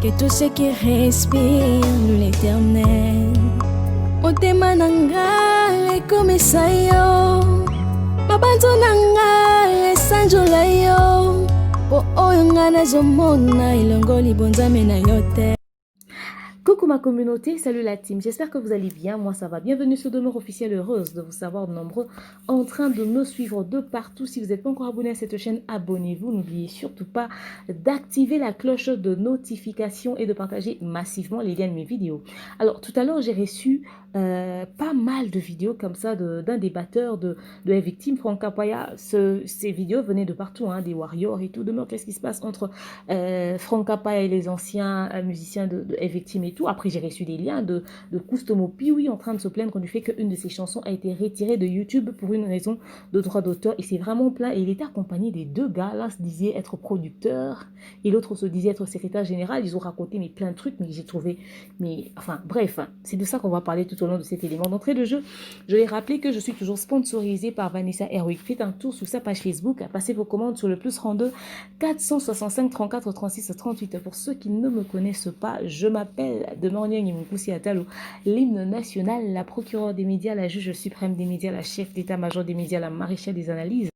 que tout ce qui respire loue l'éternel. Motema nanga ekomisa yo, mabanzo nanga esanjola yo, po oyo nga nazomona elongo libonzame na yo te. Coucou ma communauté, salut la team, j'espère que vous allez bien, moi ça va. Bienvenue sur Demeure Officielle, heureuse de vous savoir nombreux en train de me suivre de partout. Si vous n'êtes pas encore abonné à cette chaîne, abonnez-vous. N'oubliez surtout pas d'activer la cloche de notification et de partager massivement les liens de mes vidéos. Alors tout à l'heure j'ai reçu pas mal de vidéos comme ça d'un débatteur de Victime, Franck Kapaya. Ces vidéos venaient de partout, hein, des Warriors et tout. Demeure, qu'est-ce qui se passe entre Franck Kapaya et les anciens musiciens de Victime et tout. Après, j'ai reçu des liens de Kustomo Piwi en train de se plaindre du fait qu'une de ses chansons a été retirée de YouTube pour une raison de droit d'auteur. Il s'est vraiment plaint et il était accompagné des deux gars. L'un se disait être producteur et l'autre se disait être secrétaire général. Ils ont raconté plein de trucs, mais j'ai trouvé... Enfin, bref, hein, c'est de ça qu'on va parler tout au long de cet élément d'entrée de jeu. Je vais rappeler que je suis toujours sponsorisée par Vanessa Heroic. Faites un tour sur sa page Facebook, passez vos commandes sur le +32 465 34 36 38. Pour ceux qui ne me connaissent pas, je m'appelle Demeure Nyonyi Atalo, l'hymne national, la procureure des médias, la juge suprême des médias, la chef d'état-major des médias, la maréchale des analyses,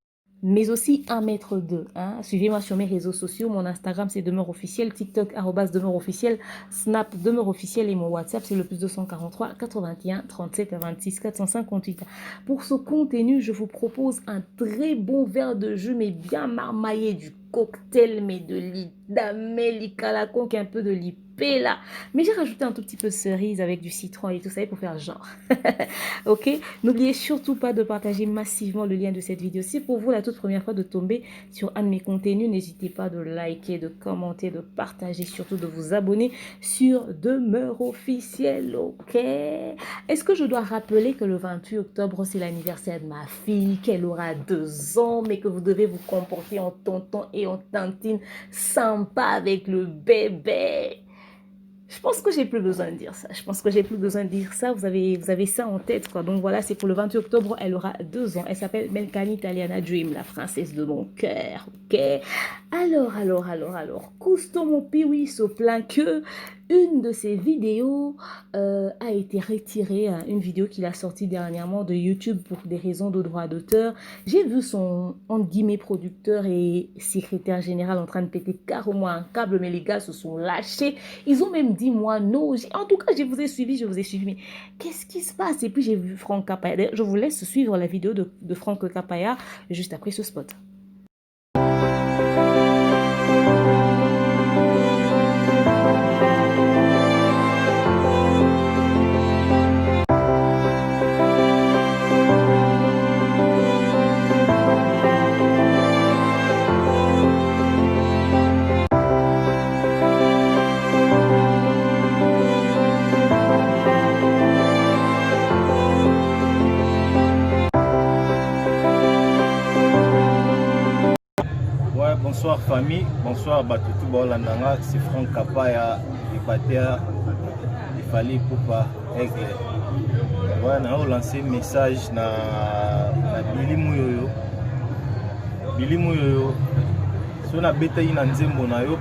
mais aussi 1m2. Hein. Suivez-moi sur mes réseaux sociaux. Mon Instagram, c'est Demeure Officielle, TikTok, @Demeure Officielle, Snap, Demeure Officielle et mon WhatsApp, c'est le +243 81 37 26 458. Pour ce contenu, je vous propose un très bon verre de jus, mais bien marmaillé, du cocktail, mais de l'idamel, qui un peu de l'ipé là. Mais j'ai rajouté un tout petit peu de cerise avec du citron et tout ça pour faire genre. Ok? N'oubliez surtout pas de partager massivement le lien de cette vidéo. Si pour vous la toute première fois de tomber sur un de mes contenus, n'hésitez pas de liker, de commenter, de partager, surtout de vous abonner sur Demeure Officielle. Ok? Est-ce que je dois rappeler que le 28 octobre, c'est l'anniversaire de ma fille, qu'elle aura 2 ans, mais que vous devez vous comporter en tonton et en tantine sympa avec le bébé? Je pense que j'ai plus besoin de dire ça. Je pense que j'ai plus besoin de dire ça. Vous avez ça en tête, quoi. Donc voilà, c'est pour le 28 octobre. Elle aura 2 ans. Elle s'appelle Melkani Italiana Dream, la princesse de mon cœur. Ok. Alors. Kustomo Piwi se plaint que une de ses vidéos a été retirée. Hein, une vidéo qu'il a sortie dernièrement de YouTube pour des raisons de droit d'auteur. J'ai vu son, entre guillemets, producteur et secrétaire général en train de péter carrément un câble, mais les gars se sont lâchés. Ils ont même dit, moi, non. En tout cas, je vous ai suivi. Mais qu'est-ce qui se passe? Et puis, j'ai vu Franck Kapaya. D'ailleurs, je vous laisse suivre la vidéo de Franck Kapaya juste après ce spot. Bonsoir famille, bonsoir Batutu Baolandanga, c'est Franck Kapaya, débatteur, il fallait pour pas aigle. Voilà, on a lancé un message na Billy Mouyoyo. Billy Mouyoyo, si on a bêta in Nzembo na yo,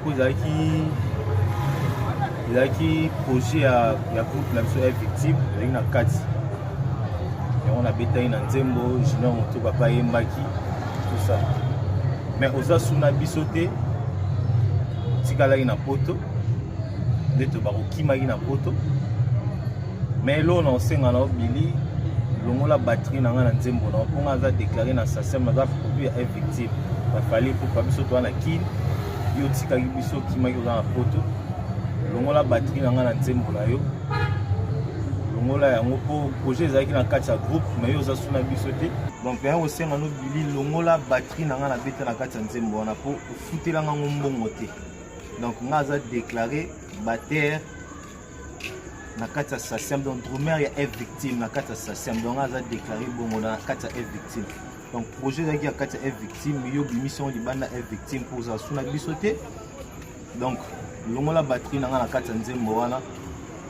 il a qui projet à la groupe la victime, il y a 4. Et on a bêta in Nzembo, Junior Moto Papa Mbaki, tout ça. Mais aux asuna bisoté, tikala ina poto, d'être baroki ina poto. Mais là on enseigne à Billy, l'on la batterie n'a rien Nzembo, on a déclaré dans sa scène, on a produit une victime. Il fallait pour pas bisoto à la kin, yo tikali biso qui m'a dans la poto, l'on la batterie n'a rien Nzembo là yo. L'on la yango pour projet zaki na 4 groupe, mais yo asuna bisoté. Donc là aussi on a Billy longola batterie na nga na beta na kati Nzembo na po futela nga ngombongo te. Donc nga za déclaré batteur na kati sa sem donc drummer ya est victime na kati sa sem donc nga za déclaré bongo na kati est victime. Donc projet zaki ya kati est victime yo mission libanda est victime pour za suna bisoté. Donc longola batterie na nga na kati Nzembo wana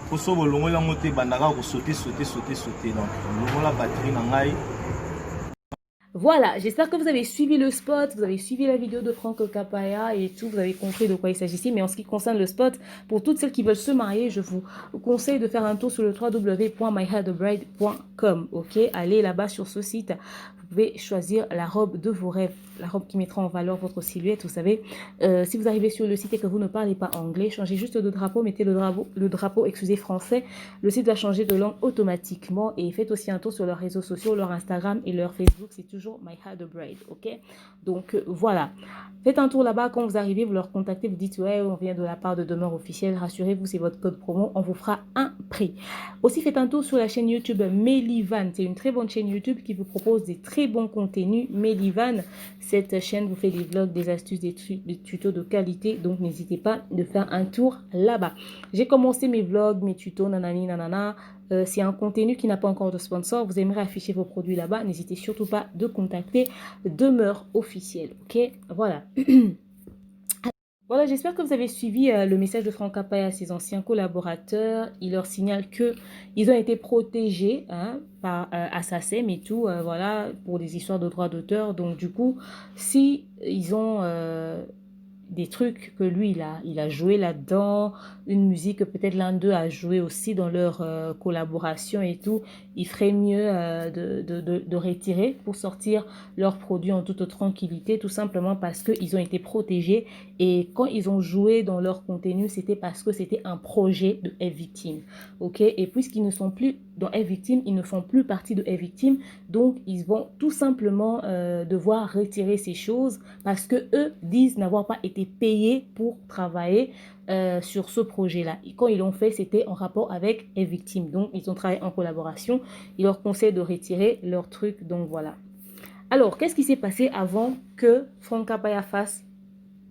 pour so longola ngote bandaka ko sauter donc longola batterie na ngai. Voilà, j'espère que vous avez suivi le spot, vous avez suivi la vidéo de Franck Kapaya et tout, vous avez compris de quoi il s'agissait. Mais en ce qui concerne le spot, pour toutes celles qui veulent se marier, je vous conseille de faire un tour sur le www.myhairthebride.com. Ok, allez là-bas sur ce site. Vous pouvez choisir la robe de vos rêves, la robe qui mettra en valeur votre silhouette, vous savez. Si vous arrivez sur le site et que vous ne parlez pas anglais, changez juste de drapeau, mettez le drapeau, excusez, français. Le site va changer de langue automatiquement. Et faites aussi un tour sur leurs réseaux sociaux, leur Instagram et leur Facebook. C'est toujours My Hair the Bride, ok? Donc voilà. Faites un tour là-bas. Quand vous arrivez, vous leur contactez, vous dites ouais, on vient de la part de Demeure Officielle. Rassurez-vous, c'est votre code promo. On vous fera un prix. Aussi, faites un tour sur la chaîne YouTube Melivan. C'est une très bonne chaîne YouTube qui vous propose des très bons contenus. Melivan, cette chaîne vous fait des vlogs, des astuces, des tutos de qualité. Donc n'hésitez pas de faire un tour là-bas. J'ai commencé mes vlogs, mes tutos, nanani, nanana. C'est un contenu qui n'a pas encore de sponsor. Vous aimerez afficher vos produits là-bas. N'hésitez surtout pas de contacter Demeure Officielle. Ok, voilà. Voilà, j'espère que vous avez suivi le message de Franck Kapaya à ses anciens collaborateurs. Il leur signale qu'ils ont été protégés hein, par Assasem et tout, voilà, pour des histoires de droits d'auteur. Donc du coup, si ils ont des trucs que lui, il a joué là-dedans, une musique que peut-être l'un d'eux a joué aussi dans leur collaboration et tout, il ferait mieux de retirer pour sortir leurs produits en toute tranquillité, tout simplement parce qu'ils ont été protégés et quand ils ont joué dans leur contenu, c'était parce que c'était un projet de F-Victim, ok? Et puisqu'ils ne sont plus dans F-Victim, ils ne font plus partie de F-Victim, donc ils vont tout simplement devoir retirer ces choses parce que eux disent n'avoir pas été payés pour travailler sur ce projet-là. Et quand ils l'ont fait, c'était en rapport avec F-Victim. Donc, ils ont travaillé en collaboration. Ils leur conseillent de retirer leur truc. Donc, voilà. Alors, qu'est-ce qui s'est passé avant que Franck Kapaya fasse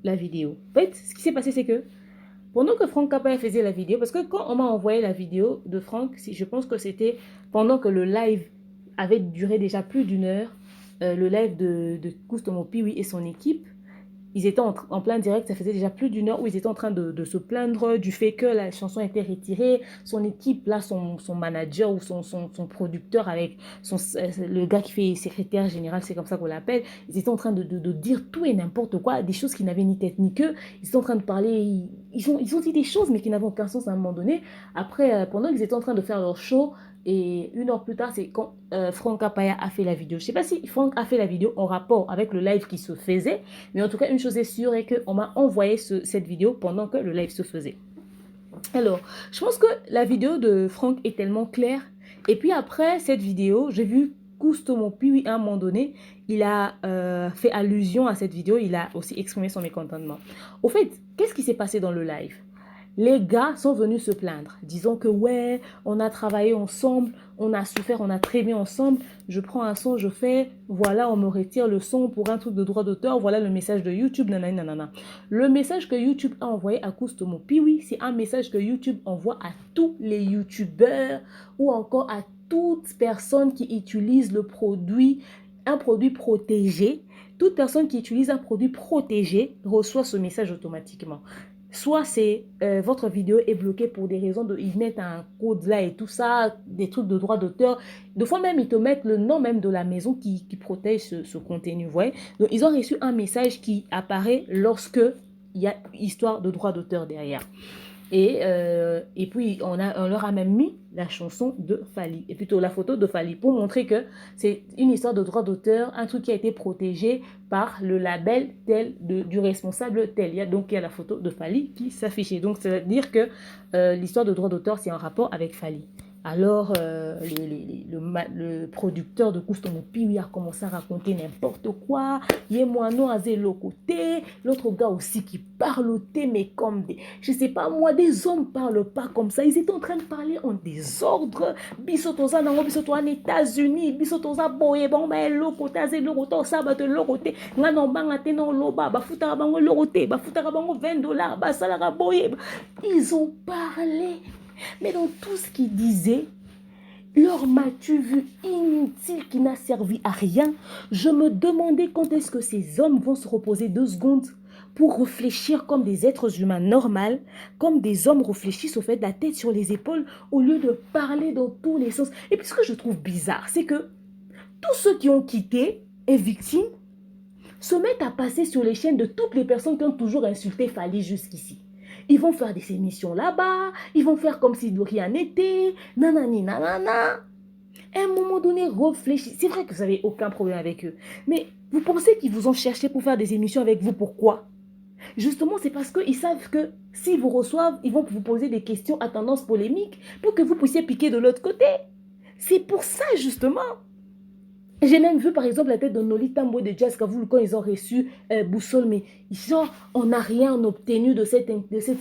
la vidéo? En fait, ce qui s'est passé, c'est que pendant que Franck Kapaya faisait la vidéo, parce que quand on m'a envoyé la vidéo de Franck, je pense que c'était pendant que le live avait duré déjà plus d'une heure, le live de Kustomo Piwi et son équipe, ils étaient en plein direct, ça faisait déjà plus d'une heure où ils étaient en train de se plaindre du fait que la chanson était retirée. Son équipe, là, son manager ou son producteur avec le gars qui fait secrétaire général, c'est comme ça qu'on l'appelle, ils étaient en train de dire tout et n'importe quoi, des choses qui n'avaient ni tête ni queue. Ils étaient en train de parler, ils ont dit des choses mais qui n'avaient aucun sens à un moment donné. Après, pendant qu'ils étaient en train de faire leur show, et une heure plus tard, c'est quand Franck Kapaya a fait la vidéo. Je ne sais pas si Franck a fait la vidéo en rapport avec le live qui se faisait, mais en tout cas, une chose est sûre est qu'on m'a envoyé cette vidéo pendant que le live se faisait. Alors, je pense que la vidéo de Franck est tellement claire. Et puis après cette vidéo, j'ai vu Kustomo Piwi à un moment donné, il a fait allusion à cette vidéo, il a aussi exprimé son mécontentement. Au fait, qu'est-ce qui s'est passé dans le live? Les gars sont venus se plaindre, disant que ouais, on a travaillé ensemble, on a souffert, on a trémé ensemble, je prends un son, je fais, voilà, on me retire le son pour un truc de droit d'auteur, voilà le message de YouTube, nanana, nanana. Le message que YouTube a envoyé à Kustomo Piwi, c'est un message que YouTube envoie à tous les YouTubeurs ou encore à toute personne qui utilise le produit, un produit protégé. Toute personne qui utilise un produit protégé reçoit ce message automatiquement. Soit c'est votre vidéo est bloquée pour des raisons de ils mettent un code là et tout ça, des trucs de droit d'auteur. Des fois même ils te mettent le nom même de la maison qui protège ce contenu, vous voyez. Donc ils ont reçu un message qui apparaît lorsque il y a histoire de droit d'auteur derrière. Et puis on leur a même mis la chanson de Fally, et plutôt la photo de Fally, pour montrer que c'est une histoire de droit d'auteur, un truc qui a été protégé par le label tel du responsable tel. Donc il y a la photo de Fally qui s'affichait. Donc ça veut dire que l'histoire de droit d'auteur c'est en rapport avec Fally. Alors, le producteur de Kustomo Piwi a commencé à raconter n'importe quoi. Il y a moi non à l'autre côté. L'autre gars aussi qui parle au thé, mais comme des... Je sais pas moi, des hommes parlent pas comme ça. Ils étaient en train de parler en désordre. Bisotoza nango, bisoto en États-Unis. Bisotoza boye, bon, ben, l'autre côté, l'autre côté, ça va de l'autre côté. Nanon banga te non loba, ba futara bango l'autre côté, ba futara bango $20, ba salara boye. Ils ont parlé. Mais dans tout ce qu'ils disaient, leur m'as-tu vu inutile qui n'a servi à rien. Je me demandais quand est-ce que ces hommes vont se reposer 2 secondes pour réfléchir comme des êtres humains normaux, comme des hommes réfléchissent au fait de la tête sur les épaules au lieu de parler dans tous les sens. Et puis ce que je trouve bizarre, c'est que tous ceux qui ont quitté, est victime, se mettent à passer sur les chaînes de toutes les personnes qui ont toujours insulté Fally jusqu'ici. Ils vont faire des émissions là-bas, ils vont faire comme si de rien n'était, nanani nanana. À un moment donné, réfléchissez. C'est vrai que vous n'avez aucun problème avec eux, mais vous pensez qu'ils vous ont cherché pour faire des émissions avec vous, pourquoi? Justement, c'est parce qu'ils savent que s'ils vous reçoivent, ils vont vous poser des questions à tendance polémique pour que vous puissiez piquer de l'autre côté. C'est pour ça, justement. J'ai même vu, par exemple, la tête de Noli Tambo de Jazz quand ils ont reçu Boussole, mais genre, on n'a rien obtenu de cette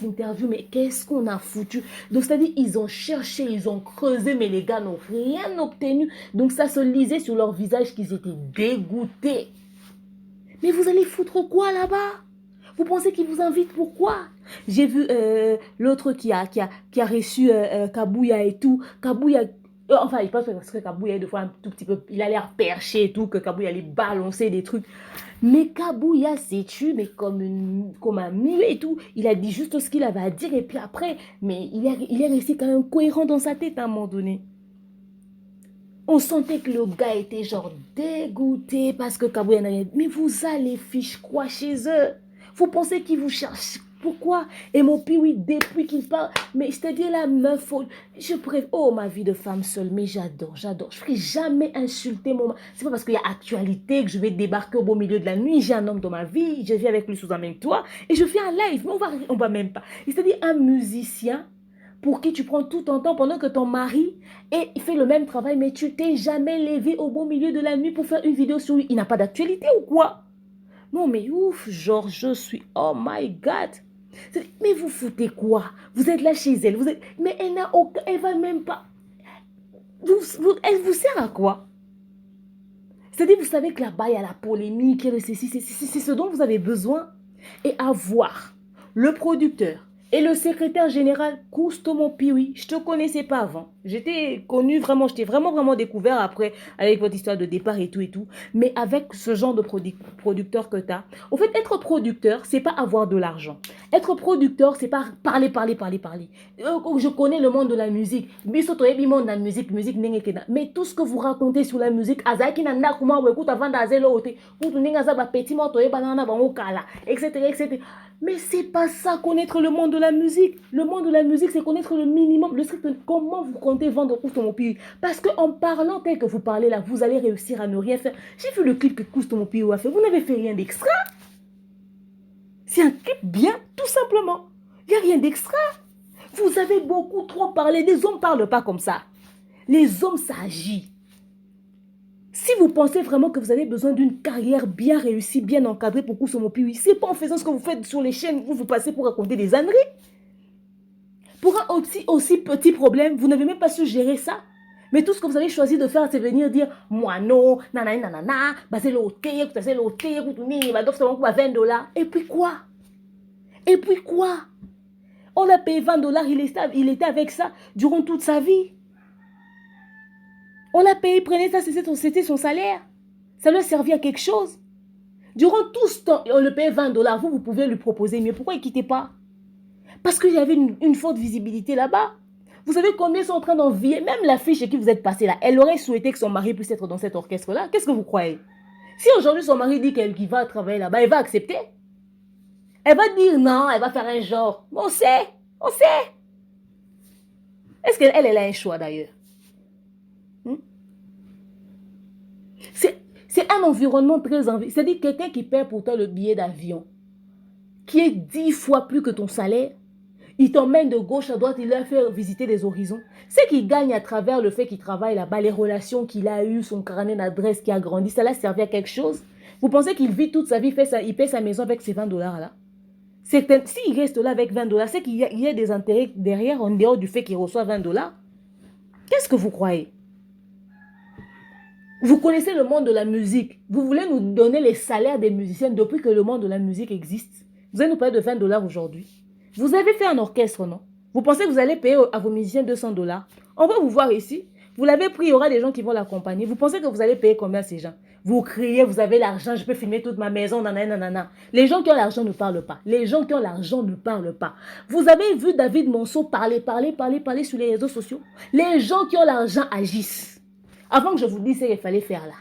interview, mais qu'est-ce qu'on a foutu? Donc, c'est-à-dire, ils ont cherché, ils ont creusé, mais les gars n'ont rien obtenu. Donc, ça se lisait sur leur visage qu'ils étaient dégoûtés. Mais vous allez foutre quoi là-bas? Vous pensez qu'ils vous invitent pourquoi? J'ai vu l'autre qui a reçu Kabouya et tout. Kabouya, enfin, il pense que Kabouya, des fois, un tout petit peu, il a l'air perché et tout, que Kabouya allait balancer des trucs. Mais Kabouya s'est tué, mais comme un muet et tout. Il a dit juste ce qu'il avait à dire et puis après, mais il est resté quand même cohérent dans sa tête à un moment donné. On sentait que le gars était genre dégoûté parce que Kabouya n'avait... Mais vous allez fiche quoi chez eux? Vous pensez qu'ils vous cherchent? Pourquoi? Et mon oui, depuis qu'il parle, mais c'est-à-dire la meuf, je préfère, oh ma vie de femme seule, mais j'adore. Je ne ferai jamais insulter mon mari. C'est pas parce qu'il y a actualité que je vais débarquer au beau milieu de la nuit. J'ai un homme dans ma vie, je vis avec lui sous un même toit et je fais un live, mais on va même pas. C'est-à-dire un musicien pour qui tu prends tout ton temps pendant que ton mari il fait le même travail, mais tu t'es jamais levé au beau milieu de la nuit pour faire une vidéo sur lui. Il n'a pas d'actualité ou quoi? Non, mais ouf, genre, je suis... Oh my God. Mais vous foutez quoi? Vous êtes là chez elle. Mais elle n'a aucun... Elle va même pas... Elle vous sert à quoi? C'est-à-dire, vous savez que là-bas, il y a la polémique, c'est ce dont vous avez besoin. Et avoir le producteur et le secrétaire général Koustomo Piwi, je ne te connaissais pas avant. J'étais connu vraiment, je t'ai vraiment découvert après avec votre histoire de départ et tout. Mais avec ce genre de producteur que tu as, au fait, être producteur, c'est pas avoir de l'argent. Être producteur, c'est pas parler. Je connais le monde de la musique. Mais tout ce que vous racontez sur la musique, etc. Mais c'est pas ça, connaître le monde de la musique. Le monde de la musique, c'est connaître le minimum, le strict, comment vous comptez vendre Koustomo Piwi. Parce qu'en parlant tel que vous parlez là, vous allez réussir à ne rien faire. J'ai vu le clip que Koustomo Piwi a fait. Vous n'avez fait rien d'extra. C'est un clip bien, tout simplement. Il n'y a rien d'extra. Vous avez beaucoup trop parlé. Les hommes ne parlent pas comme ça. Les hommes, ça agit. Si vous pensez vraiment que vous avez besoin d'une carrière bien réussie, bien encadrée pour Koustomo Piwi, ce n'est pas en faisant ce que vous faites sur les chaînes où vous passez pour raconter des âneries. Pour un aussi petit problème, vous n'avez même pas su gérer ça. Mais tout ce que vous avez choisi de faire, c'est venir dire « Moi non, nanana, c'est l'hôtel, c'est l'hôtel, $20. » Et puis quoi? Et puis quoi? On a payé $20, il était avec ça durant toute sa vie. On l'a payé, prenez ça, c'était son salaire. Ça lui a servi à quelque chose. Durant tout ce temps, on le paye $20, vous pouvez lui proposer mieux. Pourquoi il ne quittait pas? Parce qu'il y avait une forte visibilité là-bas. Vous savez combien sont en train d'envier, même la fille chez qui vous êtes passé là, elle aurait souhaité que son mari puisse être dans cet orchestre-là. Qu'est-ce que vous croyez? Si aujourd'hui son mari dit qu'elle va travailler là-bas, elle va accepter? Elle va dire non, elle va faire un genre. On sait. Est-ce qu'elle a un choix d'ailleurs? C'est un environnement très envieux. C'est-à-dire quelqu'un qui paie pour toi le billet d'avion, qui est 10 fois plus que ton salaire, il t'emmène de gauche à droite, il a fait visiter des horizons. C'est qu'il gagne à travers le fait qu'il travaille là-bas, les relations qu'il a eues, son carnet d'adresse qui a grandi, ça l'a servi à quelque chose. Vous pensez qu'il vit toute sa vie, il paie sa maison avec ces $20 là? S'il reste là avec $20, c'est qu'il y a des intérêts derrière, en dehors du fait qu'il reçoit $20. Qu'est-ce que vous croyez? Vous connaissez le monde de la musique. Vous voulez nous donner les salaires des musiciens depuis que le monde de la musique existe. Vous allez nous payer de $20 aujourd'hui. Vous avez fait un orchestre, non? Vous pensez que vous allez payer à vos musiciens $200? On va vous voir ici. Vous l'avez pris, il y aura des gens qui vont l'accompagner. Vous pensez que vous allez payer combien à ces gens? Vous criez, vous avez l'argent, je peux filmer toute ma maison, nanana. Les gens qui ont l'argent ne parlent pas. Les gens qui ont l'argent ne parlent pas. Vous avez vu David Monceau parler sur les réseaux sociaux? Les gens qui ont l'argent agissent. Avant que je vous dise ce qu'il fallait faire là.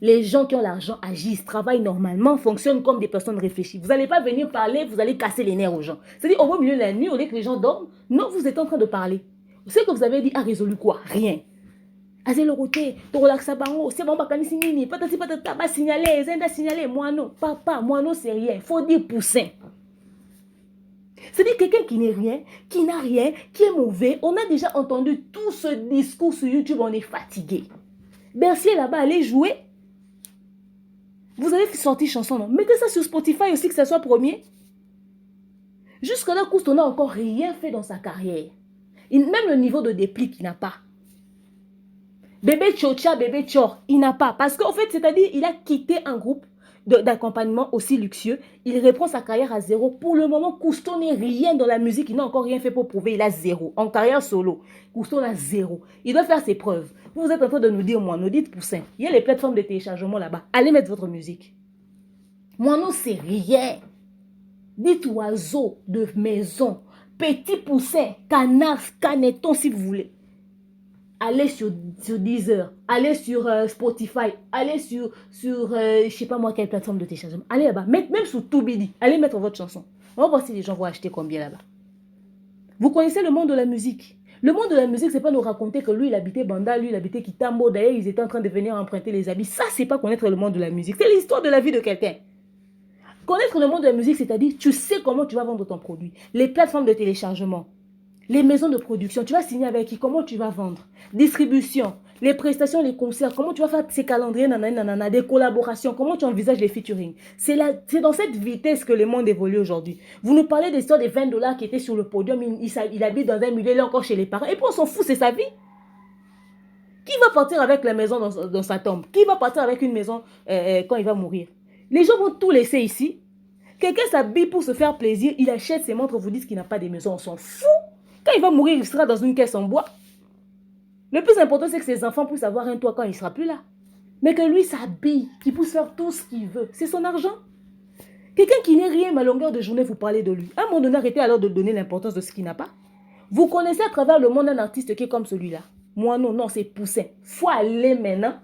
Les gens qui ont l'argent agissent, travaillent normalement, fonctionnent comme des personnes réfléchies. Vous n'allez pas venir parler, vous allez casser les nerfs aux gens. C'est-à-dire, au milieu de la nuit, au lieu que les gens dorment, non, vous êtes en train de parler. Ce que vous avez dit a résolu quoi? Rien. Azé le roté, to relaxa bango, c'est bon, bakani signini, patati patata, ba signaler, zenda signaler, moi non, papa, moi non, c'est rien. Faut dire poussin. C'est-à-dire quelqu'un qui n'est rien, qui n'a rien, qui est mauvais. On a déjà entendu tout ce discours sur YouTube, on est fatigué. Bercy est là-bas, allez jouer. Vous avez sorti chanson, non? Mettez ça sur Spotify aussi, que ça soit premier. Jusque-là, Cousteau n'a encore rien fait dans sa carrière. Même le niveau de déplique, il n'a pas. Bébé Tchocha, bébé Tchor, il n'a pas. Parce qu'en fait, c'est-à-dire, il a quitté un groupe d'accompagnement aussi luxueux. Il reprend sa carrière à zéro. Pour le moment, Cousteau n'est rien dans la musique. Il n'a encore rien fait pour prouver. Il a zéro. En carrière solo, Cousteau a zéro. Il doit faire ses preuves. Vous êtes en train de nous dire, moi, nous dites poussin. Il y a les plateformes de téléchargement là-bas. Allez mettre votre musique. Moi, non, c'est rien. Dites oiseau de maison, petit poussin, canard, caneton si vous voulez. Allez sur Deezer, allez sur Spotify, allez sur je sais pas moi quelle plateforme de téléchargement. Allez là-bas, même sur Toubidi, allez mettre votre chanson. On va voir si les gens vont acheter combien là-bas. Vous connaissez le monde de la musique. Le monde de la musique, c'est pas nous raconter que lui, il habitait Banda, lui, il habitait Kitambo. D'ailleurs, ils étaient en train de venir emprunter les habits. Ça, c'est pas connaître le monde de la musique. C'est l'histoire de la vie de quelqu'un. Connaître le monde de la musique, c'est-à-dire, tu sais comment tu vas vendre ton produit. Les plateformes de téléchargement, les maisons de production, tu vas signer avec qui, comment tu vas vendre. Distribution, les prestations, les concerts, comment tu vas faire ces calendriers, nanana, des collaborations, comment tu envisages les featuring. C'est dans cette vitesse que le monde évolue aujourd'hui. Vous nous parlez des histoires des $20 qui étaient sur le podium, il habite dans un milieu, il est encore chez les parents. Et puis on s'en fout, c'est sa vie. Qui va partir avec la maison dans sa tombe? Qui va partir avec une maison quand il va mourir? Les gens vont tout laisser ici. Quelqu'un s'habille pour se faire plaisir, il achète ses montres, vous dites qu'il n'a pas de maison, on s'en fout. Quand il va mourir, il sera dans une caisse en bois. Le plus important, c'est que ses enfants puissent avoir un toit quand il ne sera plus là. Mais que lui s'habille, qu'il puisse faire tout ce qu'il veut. C'est son argent. Quelqu'un qui n'est rien, mais à longueur de journée, vous parlez de lui. À un moment donné, arrêtez alors de donner l'importance de ce qu'il n'a pas. Vous connaissez à travers le monde un artiste qui est comme celui-là. Moi, non, c'est Poussin. Il faut aller maintenant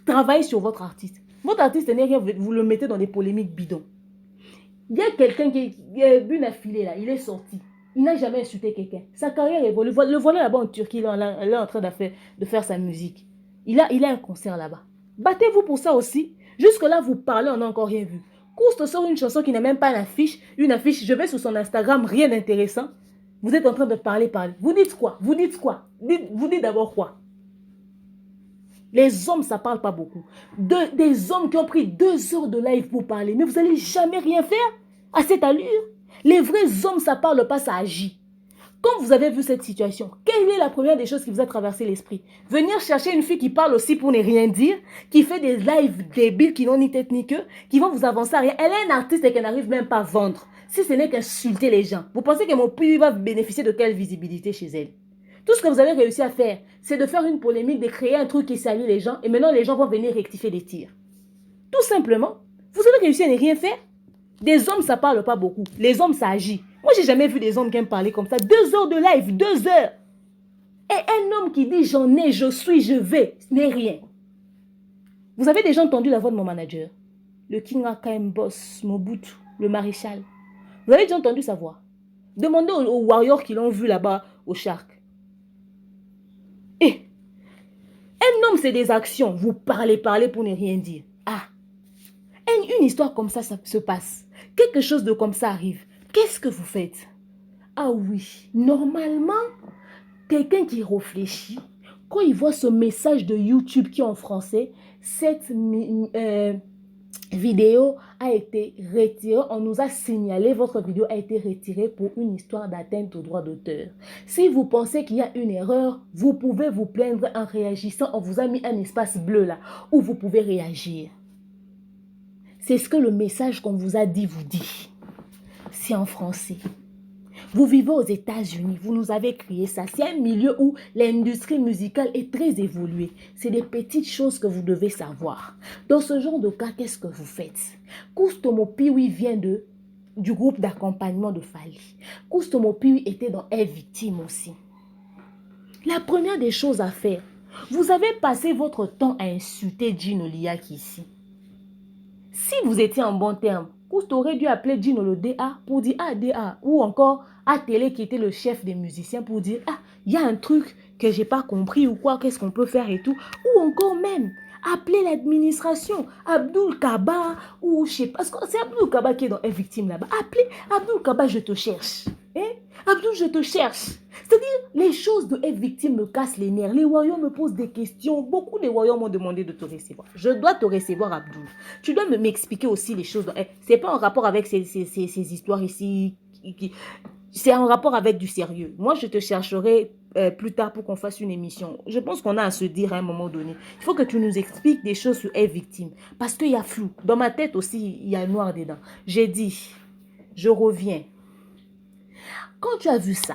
travailler sur votre artiste. Votre artiste n'est rien, vous le mettez dans des polémiques bidons. Il y a quelqu'un qui a bu une affilée là, il est sorti. Il n'a jamais insulté quelqu'un. Sa carrière évolue. Le voilà là-bas en Turquie, il est en train de faire sa musique. Il a un concert là-bas. Battez-vous pour ça aussi. Jusque-là, vous parlez, on n'a encore rien vu. Cousteau sort une chanson qui n'a même pas d'affiche. Une affiche, je vais sur son Instagram, rien d'intéressant. Vous êtes en train de parler. Vous dites quoi? Vous dites quoi? Vous dites d'abord quoi? Les hommes, ça ne parle pas beaucoup. Des hommes qui ont pris 2 heures de live pour parler. Mais vous n'allez jamais rien faire à cette allure. Les vrais hommes, ça ne parle pas, ça agit. Quand vous avez vu cette situation, quelle est la première des choses qui vous a traversé l'esprit? Venir chercher une fille qui parle aussi pour ne rien dire, qui fait des lives débiles qui n'ont ni tête ni queue, qui vont vous avancer à rien. Elle est une artiste et qu'elle n'arrive même pas à vendre. Si ce n'est qu'insulter les gens, vous pensez que mon pays va bénéficier de quelle visibilité chez elle? Tout ce que vous avez réussi à faire, c'est de faire une polémique, de créer un truc qui salue les gens, et maintenant les gens vont venir rectifier les tirs. Tout simplement, vous avez réussi à ne rien faire. Des hommes, ça parle pas beaucoup. Les hommes, ça agit. Moi, j'ai jamais vu des hommes qui aiment parler comme ça. 2 heures de live, 2 heures. Et un homme qui dit j'en ai, je suis, je vais, ce n'est rien. Vous avez déjà entendu la voix de mon manager, le King AKM Boss, Mobutu, le maréchal. Vous avez déjà entendu sa voix. Demandez aux warriors qui l'ont vu là-bas au Shark. Et un homme, c'est des actions. Vous parlez pour ne rien dire. Ah, une histoire comme ça se passe. Quelque chose de comme ça arrive. Qu'est-ce que vous faites? Ah oui, normalement, quelqu'un qui réfléchit, quand il voit ce message de YouTube qui est en français, cette vidéo a été retirée. On nous a signalé, votre vidéo a été retirée pour une histoire d'atteinte au droit d'auteur. Si vous pensez qu'il y a une erreur, vous pouvez vous plaindre en réagissant. On vous a mis un espace bleu là, où vous pouvez réagir. C'est ce que le message qu'on vous a dit vous dit. C'est en français. Vous vivez aux États-Unis, vous nous avez créé ça. C'est un milieu où l'industrie musicale est très évoluée. C'est des petites choses que vous devez savoir. Dans ce genre de cas, qu'est-ce que vous faites? Cousteau Mopiwi vient du groupe d'accompagnement de Fally. Cousteau Mopiwi était dans Elle Victime aussi. La première des choses à faire, Vous avez passé votre temps à insulter Gino Liaki ici. Si vous étiez en bon terme, Couste aurait dû appeler Gino le DA pour dire ah DA, ou encore à Télé qui était le chef des musiciens pour dire ah, il y a un truc que j'ai pas compris ou quoi, qu'est-ce qu'on peut faire et tout, ou encore même appeler l'administration, Abdul Kaba, ou je sais pas, parce que c'est Abdul Kaba qui est dans une victime là-bas. Appelez Abdul Kaba, je te cherche. Hein? Abdul, je te cherche. C'est-à-dire, les choses de être victime me cassent les nerfs. Les royaumes me posent des questions. Beaucoup de royaumes m'ont demandé de te recevoir. Je dois te recevoir, Abdul. Tu dois m'expliquer aussi les choses. C'est pas en rapport avec ces histoires ici. C'est en rapport avec du sérieux. Moi, je te chercherai plus tard pour qu'on fasse une émission. Je pense qu'on a à se dire à un moment donné. Il faut que tu nous expliques des choses sur être victime. Parce qu'il y a flou. Dans ma tête aussi, il y a noir dedans. J'ai dit, je reviens. Quand tu as vu ça,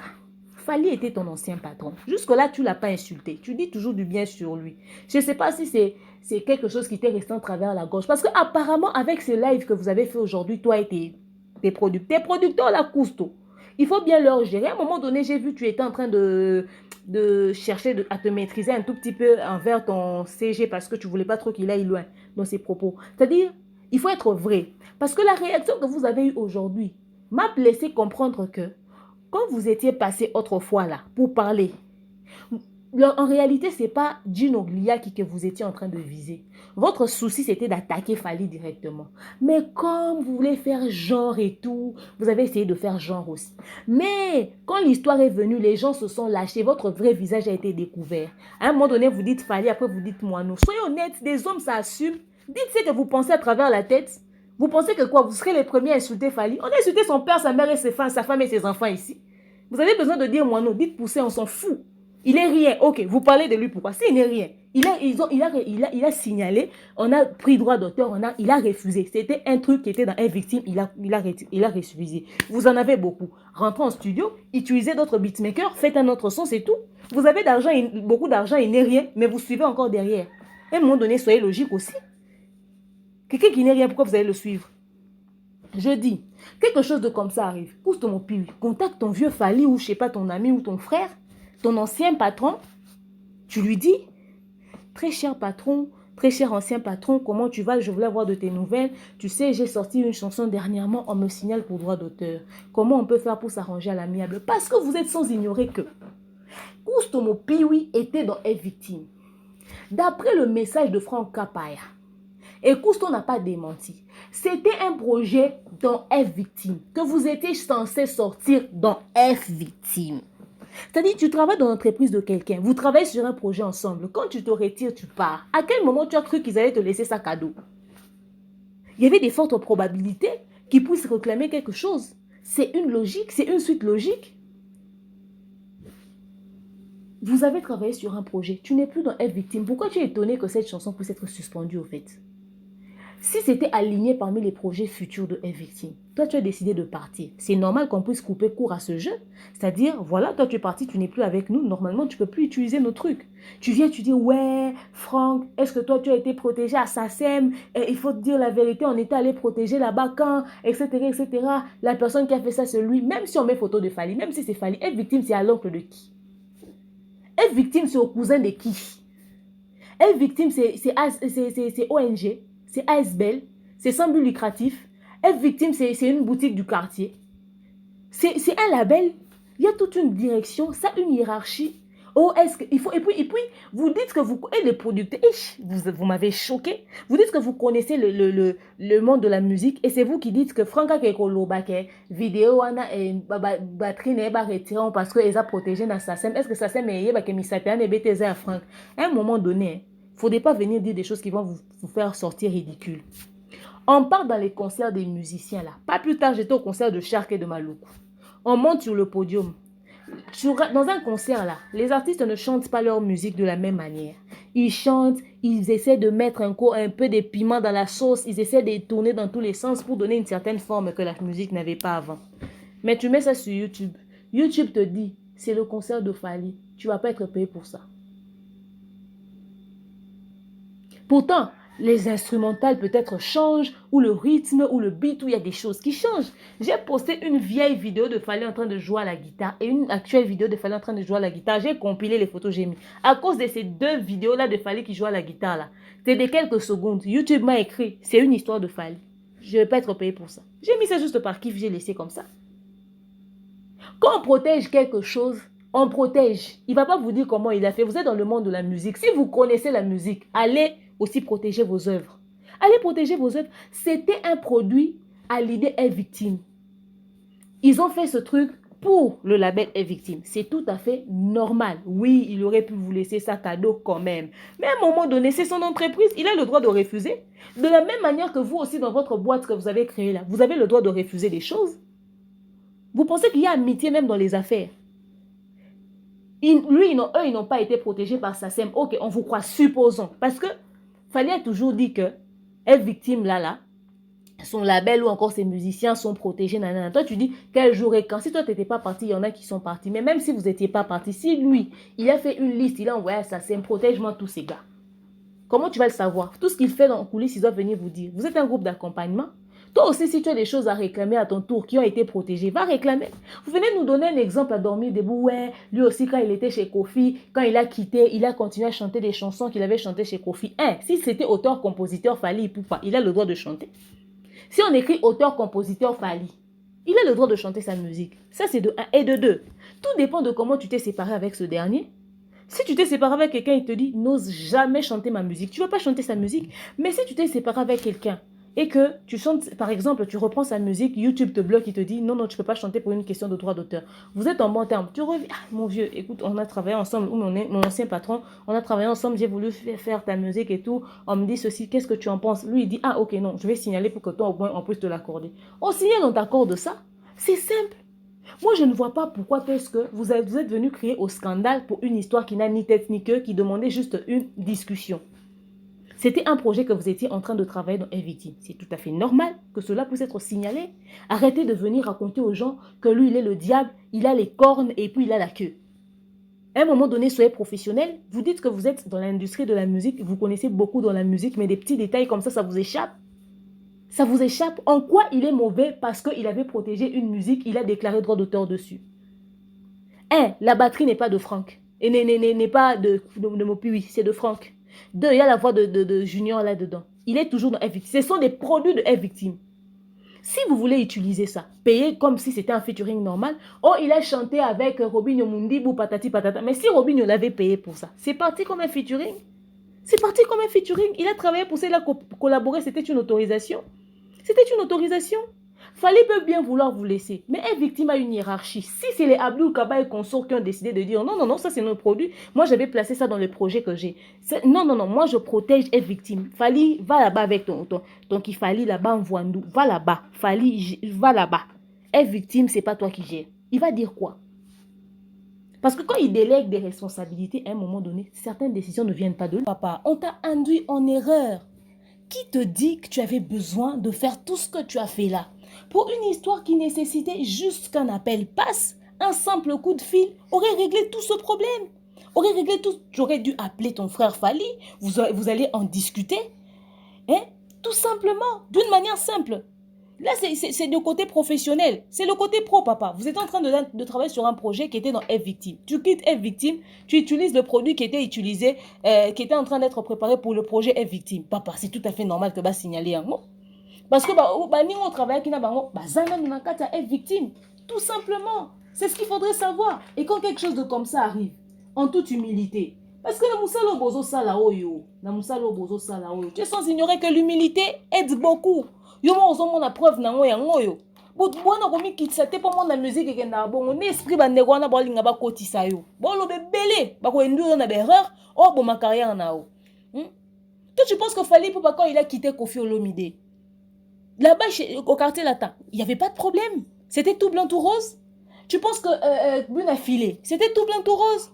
Fally était ton ancien patron. Jusque-là, tu ne l'as pas insulté. Tu dis toujours du bien sur lui. Je ne sais pas si c'est quelque chose qui t'est resté en travers la gorge. Parce qu'apparemment, avec ce live que vous avez fait aujourd'hui, toi et tes producteurs, la Cousteau, il faut bien leur gérer. À un moment donné, j'ai vu que tu étais en train de chercher à te maîtriser un tout petit peu envers ton CG parce que tu ne voulais pas trop qu'il aille loin dans ses propos. C'est-à-dire, il faut être vrai. Parce que la réaction que vous avez eue aujourd'hui m'a laissé comprendre que quand vous étiez passé autrefois là pour parler, en réalité, ce n'est pas Gino Liaki que vous étiez en train de viser. Votre souci, c'était d'attaquer Fally directement. Mais comme vous voulez faire genre et tout, vous avez essayé de faire genre aussi. Mais quand l'histoire est venue, les gens se sont lâchés. Votre vrai visage a été découvert. À un moment donné, vous dites Fally, après vous dites Moineau. Soyez honnêtes, des hommes, ça assume. Dites ce que vous pensez à travers la tête. Vous pensez que quoi? Vous serez les premiers à insulter Fally? On a insulté son père, sa mère et sa femme et ses enfants ici. Vous avez besoin de dire Moineau. Dites pousser, on s'en fout. Il n'est rien. Ok, vous parlez de lui, pourquoi? S'il n'est rien. Il a signalé, on a pris droit d'auteur, il a refusé. C'était un truc qui était dans une victime, il a refusé. Vous en avez beaucoup. Rentrez en studio, utilisez d'autres beatmakers, faites un autre son, c'est tout. Vous avez d'argent, beaucoup d'argent, il n'est rien, mais vous suivez encore derrière. À un moment donné, soyez logique aussi. Quelqu'un qui n'est rien, pourquoi vous allez le suivre? Je dis, quelque chose de comme ça arrive. Pousse ton pile, contacte ton vieux Fally ou je sais pas, ton ami ou ton frère, ton ancien patron, tu lui dis, très cher patron, très cher ancien patron, comment tu vas? Je voulais avoir de tes nouvelles. Tu sais, j'ai sorti une chanson dernièrement, on me signale pour droit d'auteur. Comment on peut faire pour s'arranger à l'amiable? Parce que vous êtes sans ignorer que Cousteau Piwi était dans être victime. D'après le message de Franck Kapaya, et Cousteau n'a pas démenti, c'était un projet dans F victime, que vous étiez censé sortir dans F victime. C'est-à-dire, tu travailles dans l'entreprise de quelqu'un, vous travaillez sur un projet ensemble. Quand tu te retires, tu pars. À quel moment tu as cru qu'ils allaient te laisser ça cadeau? Il y avait des fortes probabilités qu'ils puissent réclamer quelque chose. C'est une logique, c'est une suite logique. Vous avez travaillé sur un projet, tu n'es plus dans être victime. Pourquoi tu es étonné que cette chanson puisse être suspendue au fait? Si c'était aligné parmi les projets futurs de être victime, toi tu as décidé de partir. C'est normal qu'on puisse couper court à ce jeu. C'est-à-dire, voilà, toi tu es parti, tu n'es plus avec nous. Normalement, tu ne peux plus utiliser nos trucs. Tu viens, tu dis, ouais, Franck, est-ce que toi tu as été protégé à SACEM? Il faut te dire la vérité, on était allé protéger là-bas quand, etc., etc. La personne qui a fait ça, c'est lui. Même si on met photo de Fally, même si c'est Fally, être victime, c'est à l'oncle de qui? Être victime, c'est au cousin de qui? Être victime, c'est ONG. C'est ASBL, c'est sans but lucratif. Être victime, c'est une boutique du quartier. C'est un label. Il y a toute une direction, ça, une hiérarchie. Oh, est-ce qu'il faut... Et puis, vous dites que vous... Et les producteurs, vous m'avez choqué. Vous dites que vous connaissez le monde de la musique et c'est vous qui dites que Franck Kekolo, vidéo, batterie n'est pas retirée parce qu'elle a protégé dans SACEM. Est-ce que SACEM est misapéan et BTZ à Franck? À un moment donné, il ne faudrait pas venir dire des choses qui vont vous faire sortir ridicule. On part dans les concerts des musiciens là. Pas plus tard, j'étais au concert de Shark et de Maloukou. On monte sur le podium. Dans un concert là, les artistes ne chantent pas leur musique de la même manière. Ils chantent, ils essaient de mettre un peu de piment dans la sauce, ils essaient de tourner dans tous les sens pour donner une certaine forme que la musique n'avait pas avant. Mais tu mets ça sur YouTube. YouTube te dit, c'est le concert de Fally. Tu ne vas pas être payé pour ça. Pourtant, les instrumentales peut-être changent, ou le rythme, ou le beat, où il y a des choses qui changent. J'ai posté une vieille vidéo de Fally en train de jouer à la guitare et une actuelle vidéo de Fally en train de jouer à la guitare. J'ai compilé les photos, j'ai mis. À cause de ces deux vidéos-là de Fally qui joue à la guitare, là, c'est de quelques secondes. YouTube m'a écrit, c'est une histoire de Fally. Je ne vais pas être payé pour ça. J'ai mis ça juste par kiff, j'ai laissé comme ça. Quand on protège quelque chose, on protège. Il ne va pas vous dire comment il a fait. Vous êtes dans le monde de la musique. Si vous connaissez la musique, allez aussi protéger vos œuvres. Allez protéger vos œuvres. C'était un produit à l'idée est victime. Ils ont fait ce truc pour le label est victime. C'est tout à fait normal. Oui, il aurait pu vous laisser ça cadeau quand même. Mais à un moment donné, c'est son entreprise. Il a le droit de refuser. De la même manière que vous aussi dans votre boîte que vous avez créée là, vous avez le droit de refuser des choses. Vous pensez qu'il y a amitié même dans les affaires? Eux, ils n'ont pas été protégés par SACEM. Ok, on vous croit, supposons. Parce que Fally a toujours dit que est victime là, son label ou encore ses musiciens sont protégés. Nanana. Toi, tu dis quel jour et quand. Si toi, tu n'étais pas parti, il y en a qui sont partis. Mais même si vous n'étiez pas parti, si lui, il a fait une liste, il a envoyé à SACEM, protège-moi tous ces gars. Comment tu vas le savoir? Tout ce qu'il fait dans les coulisses, ils doivent venir vous dire. Vous êtes un groupe d'accompagnement. Toi aussi, si tu as des choses à réclamer à ton tour qui ont été protégées, va réclamer. Vous venez nous donner un exemple à dormir debout. Ouais, lui aussi, quand il était chez Kofi, quand il a quitté, il a continué à chanter des chansons qu'il avait chantées chez Kofi. Si c'était auteur-compositeur Fally Ipupa, il a le droit de chanter. Si on écrit auteur-compositeur Fally, il a le droit de chanter sa musique. Ça, c'est de 1 et de 2. Tout dépend de comment tu t'es séparé avec ce dernier. Si tu t'es séparé avec quelqu'un, il te dit, n'ose jamais chanter ma musique. Tu ne vas pas chanter sa musique. Mais si tu t'es séparé avec quelqu'un, et que tu chantes, par exemple, tu reprends sa musique, YouTube te bloque, il te dit, non, tu ne peux pas chanter pour une question de droit d'auteur. Vous êtes en bon terme. Tu reviens, mon vieux, écoute, on a travaillé ensemble, ou mon ancien patron, on a travaillé ensemble, j'ai voulu faire ta musique et tout. On me dit ceci, qu'est-ce que tu en penses? Lui, il dit, ok, non, je vais signaler pour que toi, au moins, on puisse te l'accorder. On signale, on t'accorde ça. C'est simple. Moi, je ne vois pas pourquoi est-ce que vous êtes venu crier au scandale pour une histoire qui n'a ni tête ni queue, qui demandait juste une discussion. C'était un projet que vous étiez en train de travailler dans Evity. C'est tout à fait normal que cela puisse être signalé. Arrêtez de venir raconter aux gens que lui, il est le diable, il a les cornes et puis il a la queue. À un moment donné, soyez professionnel. Vous dites que vous êtes dans l'industrie de la musique, vous connaissez beaucoup dans la musique, mais des petits détails comme ça vous échappe. Ça vous échappe. En quoi il est mauvais? Parce qu'il avait protégé une musique, il a déclaré droit d'auteur dessus. La batterie n'est pas de Franck. Et n'est pas de Mopiwi, c'est de Franck. 2, il y a la voix de Junior là-dedans. Il est toujours dans F-Victim. Ce sont des produits de F-Victim. Si vous voulez utiliser ça, payez comme si c'était un featuring normal. Oh, il a chanté avec Robinho Mundibou, patati patata. Mais si Robinho l'avait payé pour ça, c'est parti comme un featuring. C'est parti comme un featuring. Il a travaillé pour ça, il a collaboré, c'était une autorisation. C'était une autorisation. Fally peut bien vouloir vous laisser. Mais F-Victim a une hiérarchie. Si c'est les Abdul Kaba et consorts qui ont décidé de dire non, ça c'est notre produit. Moi, j'avais placé ça dans le projet que j'ai. Non, moi je protège F-Victim. Fally, va là-bas avec ton Kifali là-bas en Voindou. Va là-bas. Fally, va là-bas. F-Victim, c'est pas toi qui gères. Il va dire quoi? Parce que quand il délègue des responsabilités, à un moment donné, certaines décisions ne viennent pas de lui. Papa, on t'a induit en erreur. Qui te dit que tu avais besoin de faire tout ce que tu as fait là? Pour une histoire qui nécessitait juste qu'un appel passe, un simple coup de fil aurait réglé tout ce problème. Aurait réglé tout. Tu aurais dû appeler ton frère Fally, vous allez en discuter. Tout simplement, d'une manière simple. Là, c'est le côté professionnel. C'est le côté pro, papa. Vous êtes en train de travailler sur un projet qui était dans F-Victim. Tu quittes F-Victim, tu utilises le produit qui était utilisé, qui était en train d'être préparé pour le projet F-Victim. Papa, c'est tout à fait normal que tu signaler un mot. Parce que nous, on travaille qui n'a pas F-Victim. Tout simplement. C'est ce qu'il faudrait savoir. Et quand quelque chose de comme ça arrive, en toute humilité, parce que tu es sans ignorer que l'humilité aide beaucoup. Yo mo ozomo na preuve na ngoya ngoyo. But bona komi kitsa te po mona musique ke na bongo ne esprit ba ndeko na bolinga ba kotisa yo. Bolo bebele ba ko enduyo na berreur o bo ma carrière na o. Toi tu penses que Fally Ipupa quand il a quitté Koffi Olomide. Là-bas au quartier latin, il y avait pas de problème. C'était tout blanc tout rose. Tu penses que Bun a filé, c'était tout blanc tout rose.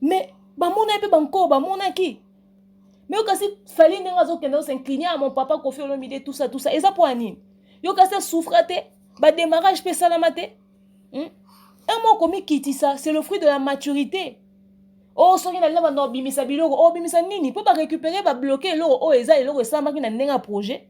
Mais ba mona pe banko ba mona ki. Mais au cas si Fally Ipupa s'incliner à mon papa Koffi Olomide tout ça et ça pour Anine. Yo cas ça souffrate ba démarrage pe salamate. Un mot comme kiti ça, c'est le fruit de la maturité. Oh, soki na leba no bimisa biloko, oh bimisa nini, po ba récupérer ba bloquer eloko, oh eza eloko esamba ki na ndenga projet.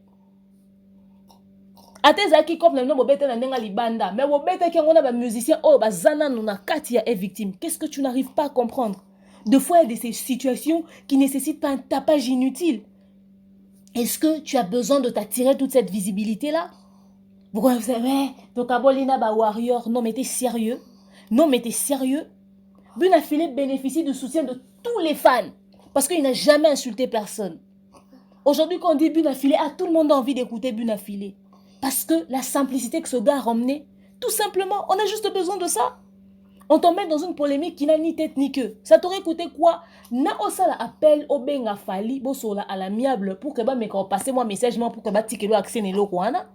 Ateza ki kop na no bobete na ndenga libanda, mais bobete ki ngona ba musicien oh bazana no na kati ya victime. Qu'est-ce que tu n'arrives pas à comprendre? Deux fois il y a des situations qui nécessitent pas un tapage inutile. Est-ce que tu as besoin de t'attirer toute cette visibilité-là? Pourquoi vous savez, donc Abolina ba warrior, non mais t'es sérieux? Non mais t'es sérieux? Bunafile bénéficie du soutien de tous les fans parce qu'il n'a jamais insulté personne. Aujourd'hui, quand on dit Bunafile, tout le monde a envie d'écouter Bunafile parce que la simplicité que ce gars a ramené, tout simplement, on a juste besoin de ça. On t'emmène dans une polémique qui n'a ni tête ni queue. Ça t'aurait coûté quoi? Na osala appel au benga fali bosola à l'amiable pour que ba me passer moi message moi pour que ba tikelo accès ne lokwana.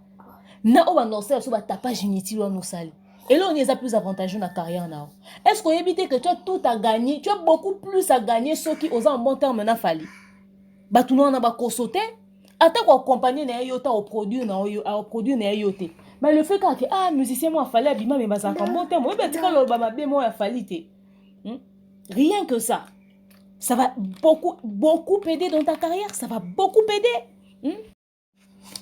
Na o ba nosel so ba tapage inutile wa nosali. Et là on est plus avantageux dans la carrière na. Est-ce qu'on évite que tu as tout à gagner, tu as beaucoup plus à gagner ceux qui osent en bon terme na fali. Ba tout non na ba kosote, ata ko accompagner na yo ta au produit na yote. Mais le fait que musicien moi fallait abima mais bazaka bon terme, oui ben tika lo ba mabe moi fallite. Rien que ça. Ça va beaucoup aider dans ta carrière, ça va beaucoup aider.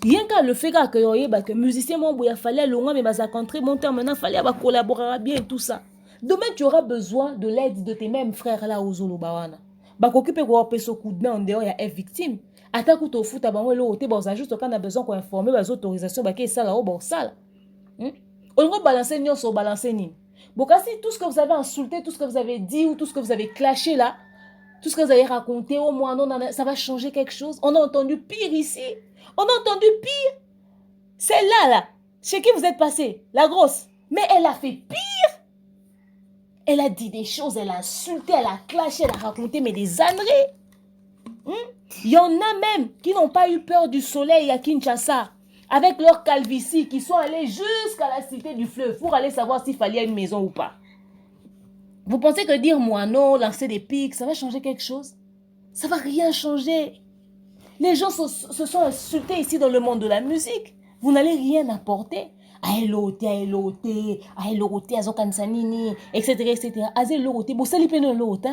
Rien qu'à le fait que musicien moi il fallait longa mais bazaka très bon terme maintenant fallait ba collaborer bien et tout ça. Demain tu auras besoin de l'aide de tes mêmes frères là au Zolo Bawana. Ba s'occuper ko peso coup de main en dehors il y a victime. Ata ku to futa bango lo te ba juste quand on a besoin qu'on informer les autorisations ba ke ça là au bon ça. On va balancer nion sur balancer ni. Bokasi tout ce que vous avez insulté, tout ce que vous avez dit ou tout ce que vous avez clashé là, tout ce que vous avez raconté au moins non ça va changer quelque chose. On a entendu pire ici. On a entendu pire. Celle-là là, chez qui vous êtes passé, la grosse, mais elle a fait pire. Elle a dit des choses, elle a insulté, elle a clashé, elle a raconté mais des âneries. Il y en a même qui n'ont pas eu peur du soleil à Kinshasa, avec leur calvitie, qui sont allés jusqu'à la cité du fleuve pour aller savoir s'il fallait une maison ou pas. Vous pensez que dire moi non, lancer des pics, ça va changer quelque chose? Ça va rien changer. Les gens se sont insultés ici dans le monde de la musique. Vous n'allez rien apporter. Aelote, azokansanini, etc. Azelote, vous savez pas non l'autre.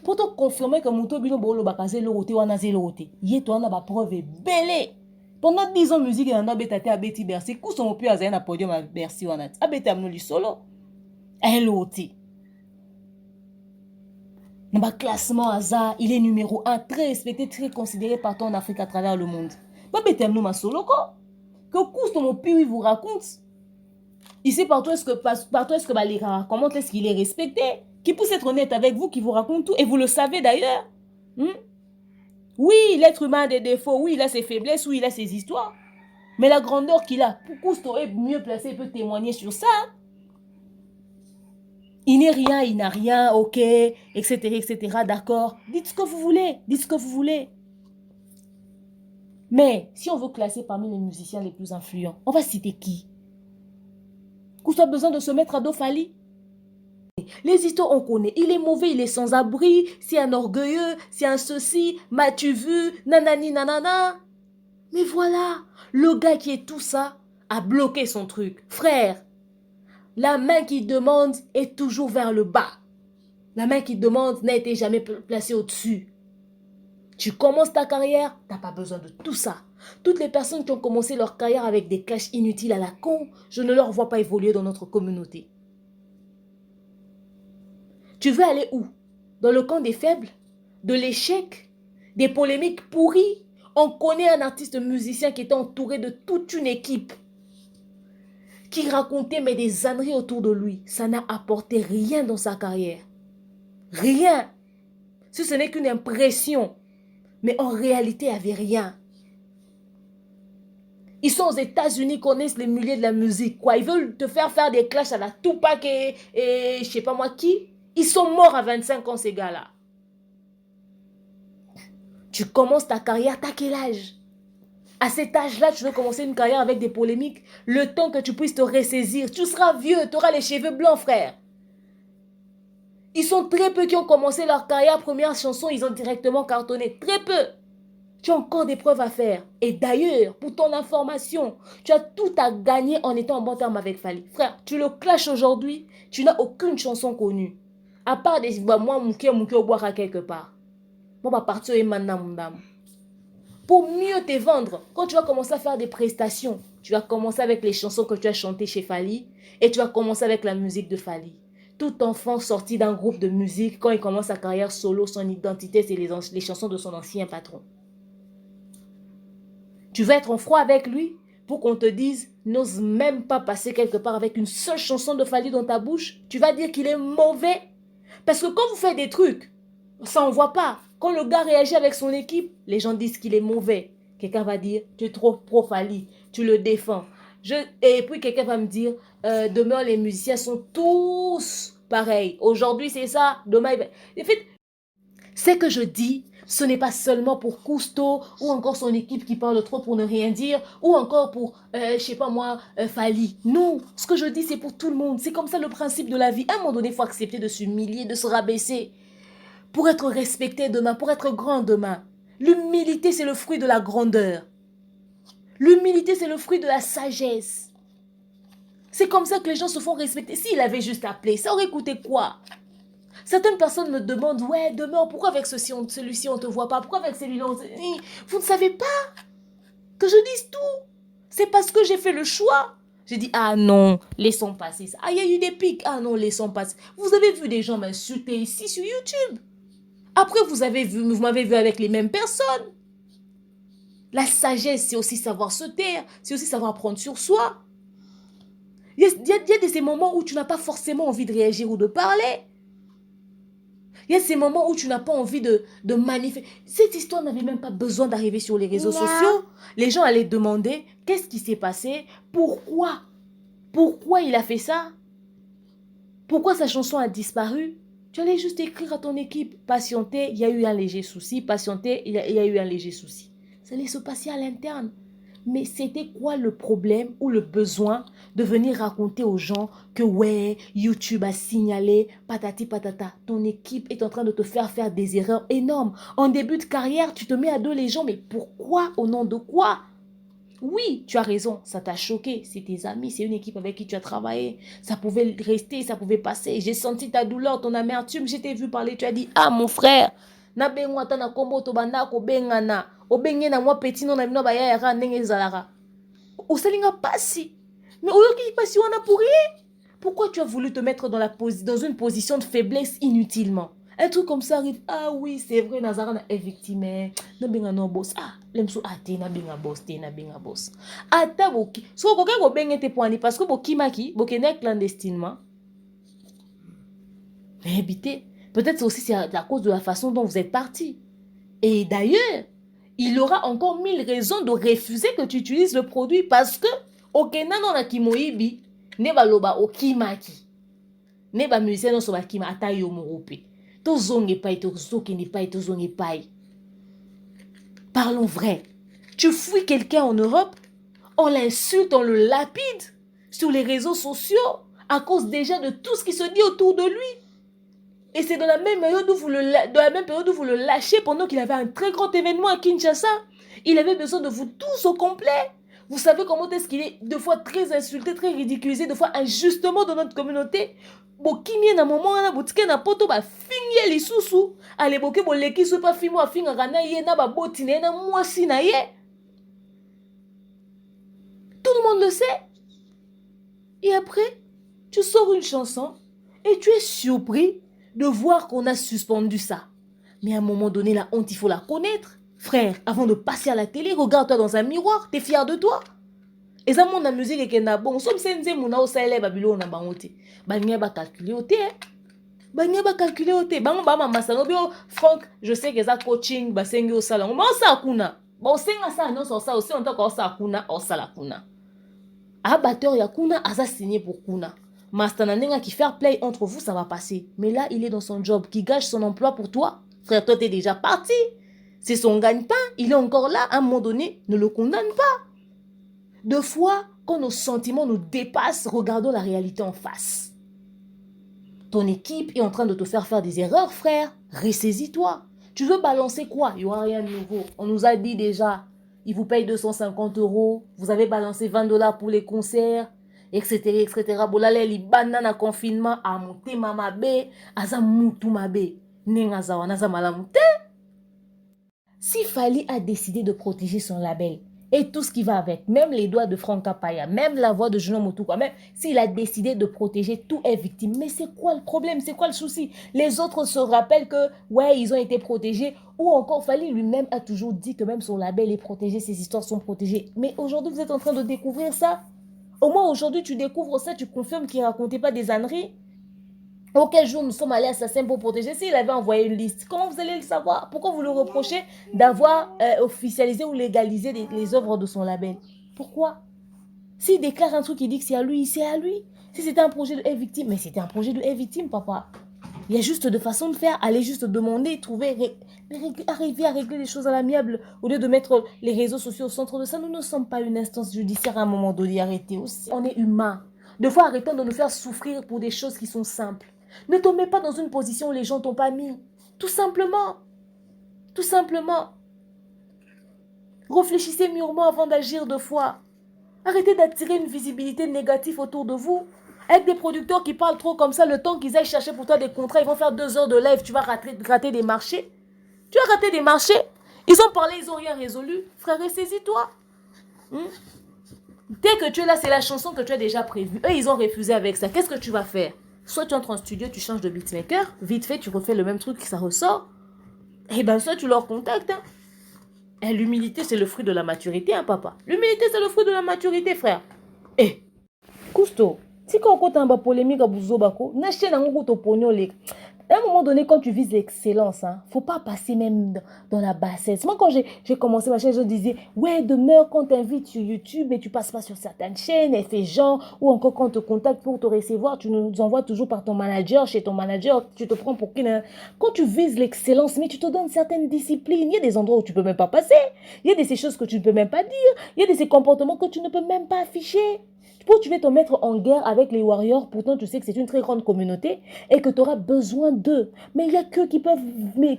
Pour te confirmer que Mouto Bino Bolo Bakaze l'autre ou anazelote. Yé toi on a ba preuve belle. Pendant 10 ans musique on a bétaté à Betty Bercy. Coup son plus à un podium à Bercy on a. A bété amnoli solo. Aelote. Dans le classement Aza, il est numéro 1, très respecté, très considéré partout en Afrique à travers le monde. Pas bété amnou ma solo quoi. Que coup son plus vous raconte. Ici, partout est-ce que Balira, comment est-ce qu'il est respecté? Qui peut être honnête avec vous, qui vous raconte tout, et vous le savez d'ailleurs. Oui, l'être humain a des défauts, oui, il a ses faiblesses, oui, il a ses histoires. Mais la grandeur qu'il a, Cousteau est mieux placé, il peut témoigner sur ça. Il n'est rien, il n'a rien, ok, etc., d'accord. Dites ce que vous voulez, dites ce que vous voulez. Mais, si on veut classer parmi les musiciens les plus influents, on va citer qui? Cousteau a besoin de se mettre à dos Fali. Les histoires, on connaît. Il est mauvais, il est sans abri, c'est un orgueilleux, c'est un ceci, m'as-tu vu, nanani, nanana. Mais voilà, le gars qui est tout ça a bloqué son truc. Frère, la main qui demande est toujours vers le bas. La main qui demande n'a été jamais placée au-dessus. Tu commences ta carrière, tu n'as pas besoin de tout ça. Toutes les personnes qui ont commencé leur carrière avec des clashs inutiles à la con, je ne leur vois pas évoluer dans notre communauté. Tu veux aller où? Dans le camp des faibles? De l'échec? Des polémiques pourries? On connaît un artiste musicien qui était entouré de toute une équipe qui racontait mais des âneries autour de lui. Ça n'a apporté rien dans sa carrière. Rien. Si ce n'est qu'une impression. Mais en réalité, il n'y avait rien. Ils sont aux États-Unis, connaissent les milieux de la musique. Quoi. Ils veulent te faire des clashs à la Tupac et je ne sais pas moi qui. Ils sont morts à 25 ans, ces gars-là. Tu commences ta carrière, t'as quel âge? À cet âge-là, tu veux commencer une carrière avec des polémiques. Le temps que tu puisses te ressaisir. Tu seras vieux, tu auras les cheveux blancs, frère. Ils sont très peu qui ont commencé leur carrière. Première chanson, ils ont directement cartonné. Très peu. Tu as encore des preuves à faire. Et d'ailleurs, pour ton information, tu as tout à gagner en étant en bon terme avec Fali. Frère, tu le clashes aujourd'hui, tu n'as aucune chanson connue. À part des moi au boire quelque part. Moi va partir et maintenant pour mieux te vendre, quand tu vas commencer à faire des prestations, tu vas commencer avec les chansons que tu as chantées chez Fally et tu vas commencer avec la musique de Fally. Tout enfant sorti d'un groupe de musique, quand il commence sa carrière solo, son identité, c'est les chansons de son ancien patron. Tu vas être en froid avec lui pour qu'on te dise, n'ose même pas passer quelque part avec une seule chanson de Fally dans ta bouche. Tu vas dire qu'il est mauvais. Parce que quand vous faites des trucs, ça on voit pas. Quand le gars réagit avec son équipe, les gens disent qu'il est mauvais. Quelqu'un va dire, tu es trop pro-Fally, tu le défends. Et puis quelqu'un va me dire, demain les musiciens sont tous pareils. Aujourd'hui c'est ça, demain... En fait, c'est que je dis, ce n'est pas seulement pour Cousteau ou encore son équipe qui parle trop pour ne rien dire ou encore pour, je sais pas moi, Fally. Non, ce que je dis c'est pour tout le monde. C'est comme ça le principe de la vie. À un moment donné, il faut accepter de s'humilier, de se rabaisser. Pour être respecté demain, pour être grand demain. L'humilité, c'est le fruit de la grandeur. L'humilité, c'est le fruit de la sagesse. C'est comme ça que les gens se font respecter. S'il avait juste appelé, ça aurait coûté quoi? Certaines personnes me demandent, ouais, demain, pourquoi avec celui-ci on ne te voit pas? Pourquoi avec celui-là on... Vous ne savez pas que je dise tout. C'est parce que j'ai fait le choix. J'ai dit, ah non, laissons passer ça. Ah, il y a eu des pics. Ah non, laissons passer. Vous avez vu des gens m'insulter ici sur YouTube. Après, vous m'avez vu avec les mêmes personnes. La sagesse, c'est aussi savoir se taire. C'est aussi savoir prendre sur soi. Il y a ces moments où tu n'as pas forcément envie de réagir ou de parler. Il y a ces moments où tu n'as pas envie de manifester. Cette histoire n'avait même pas besoin d'arriver sur les réseaux sociaux. Les gens allaient demander, qu'est-ce qui s'est passé? Pourquoi? Pourquoi il a fait ça? Pourquoi sa chanson a disparu? Tu allais juste écrire à ton équipe, patienter, il y a eu un léger souci, patienter, il y a eu un léger souci. Ça allait se passer à l'interne. Mais c'était quoi le problème ou le besoin de venir raconter aux gens que ouais, YouTube a signalé, patati patata. Ton équipe est en train de te faire des erreurs énormes. En début de carrière, tu te mets à dos les gens, mais pourquoi? Au nom de quoi? Oui, tu as raison, ça t'a choqué, c'est tes amis, c'est une équipe avec qui tu as travaillé, ça pouvait rester, ça pouvait passer, j'ai senti ta douleur, ton amertume, je t'ai vu parler, tu as dit, ah mon frère, na bengwa ta na kombo to banda ko bengana, o bengi na mwa petit non na bino ba ya yaka ndenge zalara. O selinga pasi. Mais oyoki pasi wana pour rien. Pourquoi tu as voulu te mettre dans une position de faiblesse inutilement? Un truc comme ça arrive. Ah oui, c'est vrai, Nazara est victime. Na benga no boss. Ah, lemso ate na benga boss, te na benga boss. Ata boki. So ko ko benga te poani parce que boki maki, bokene clandestinement. Mais habitez, peut-être aussi c'est à cause de la façon dont vous êtes parti. Et d'ailleurs, il aura encore 1000 raisons de refuser que tu utilises le produit parce que okena non na kimoibi ne ba loba okimaki. Ne ba musicien no so ba kima ata yo morope. Parlons vrai. Tu fouilles quelqu'un en Europe, on l'insulte, on le lapide sur les réseaux sociaux à cause déjà de tout ce qui se dit autour de lui. Et c'est dans la même période où vous le lâchez pendant qu'il avait un très grand événement à Kinshasa. Il avait besoin de vous tous au complet. Vous savez comment est-ce qu'il est deux fois très insulté, très ridiculisé, deux fois injustement dans notre communauté. Bokimie na moment na botike na poto ba fingi lisusu ale boke boleki so pa fimo afinga kana ye na ba botine na mwasi na ye. Tout le monde le sait. Et après, tu sors une chanson et tu es surpris de voir qu'on a suspendu ça. Mais à un moment donné, la honte, il faut la connaître. Frère, avant de passer à la télé, regarde-toi dans un miroir, t'es fier de toi. Et ça, mon musique est que bon, somme senze mouna au salaire babilo na bangote. Banya ba calculer au té. Banya ba calculer au té. Bango ba mama sanobio Franck, je sais que ça coaching ba sengi au salon. Ba sa kuna. Ba senga ça non so ça aussi on t'a ko sa kuna au sala kuna. A batteur ya kuna a ça signé pour kuna. Master nanenga qui faire play entre vous ça va passer. Mais là, il est dans son job qui gâche son emploi pour toi. Frère, toi t'es déjà parti. C'est son gagne-pain, il est encore là, à un moment donné, ne le condamne pas. Deux fois, quand nos sentiments nous dépassent, regardons la réalité en face. Ton équipe est en train de te faire des erreurs, frère. Ressaisis-toi. Tu veux balancer quoi? Il n'y aura rien de nouveau. On nous a dit déjà, ils vous payent 250 €. Vous avez balancé 20 $ pour les concerts. etc. etc. Bolale libanda na confinement a motema mabe, aza mutu mabe. Nengaza wana malamu te. Si Fally a décidé de protéger son label et tout ce qui va avec, même les doigts de Franka Paya, même la voix de Junior Moutouka, même s'il a décidé de protéger, tout est victime. Mais c'est quoi le problème? C'est quoi le souci? Les autres se rappellent que, ouais, ils ont été protégés. Ou encore, Fally lui-même a toujours dit que même son label est protégé, ses histoires sont protégées. Mais aujourd'hui, vous êtes en train de découvrir ça. Au moins, aujourd'hui, tu découvres ça, tu confirmes qu'il ne racontait pas des âneries. Auquel jour nous sommes allés à Assassin pour protéger? S'il avait envoyé une liste, comment vous allez le savoir? Pourquoi vous le reprochez d'avoir officialisé ou légalisé les œuvres de son label? Pourquoi? S'il déclare un truc, il dit que c'est à lui, c'est à lui. Si c'était un projet de victime, mais c'était un projet de victime, papa. Il y a juste de façon de faire, aller juste demander, trouver, arriver à régler les choses à l'amiable au lieu de mettre les réseaux sociaux au centre de ça. Nous ne sommes pas une instance judiciaire à un moment donné, arrêtez aussi. On est humain. Des fois, arrêtons de nous faire souffrir pour des choses qui sont simples. Ne te mets pas dans une position où les gens t'ont pas mis. Tout simplement. Tout simplement. Réfléchissez mûrement avant d'agir deux fois. Arrêtez d'attirer une visibilité négative autour de vous. Avec des producteurs qui parlent trop comme ça, le temps qu'ils aillent chercher pour toi des contrats, ils vont faire 2 heures de live, tu vas rater des marchés. Tu vas rater des marchés. Ils ont parlé, ils n'ont rien résolu. Frère, ressaisis-toi. Dès que tu es là, c'est la chanson que tu as déjà prévue. Eux, ils ont refusé avec ça. Qu'est-ce que tu vas faire? Soit tu entres en studio, tu changes de beatmaker, vite fait, tu refais le même truc, ça ressort. Et bien, soit tu leur contactes. Hein. Et l'humilité, c'est le fruit de la maturité, hein, papa. L'humilité, c'est le fruit de la maturité, frère. Eh, Cousteau, si quand on a une polémique à Bouzobako, n'achète un gros pognon. À un moment donné, quand tu vises l'excellence, il ne faut pas passer même dans la bassesse. Moi, quand j'ai commencé ma chaîne, je disais, ouais, demeure quand tu invites sur YouTube et tu ne passes pas sur certaines chaînes, elle fait genre, ou encore quand on te contacte pour te recevoir, tu nous envoies toujours par ton manager, chez ton manager, tu te prends pour qui? Quand tu vises l'excellence, mais tu te donnes certaines disciplines, il y a des endroits où tu ne peux même pas passer, il y a de ces choses que tu ne peux même pas dire, il y a de ces comportements que tu ne peux même pas afficher. Pour tu veux te mettre en guerre avec les warriors, pourtant tu sais que c'est une très grande communauté et que tu auras besoin d'eux. Mais il n'y a qu'eux qui peuvent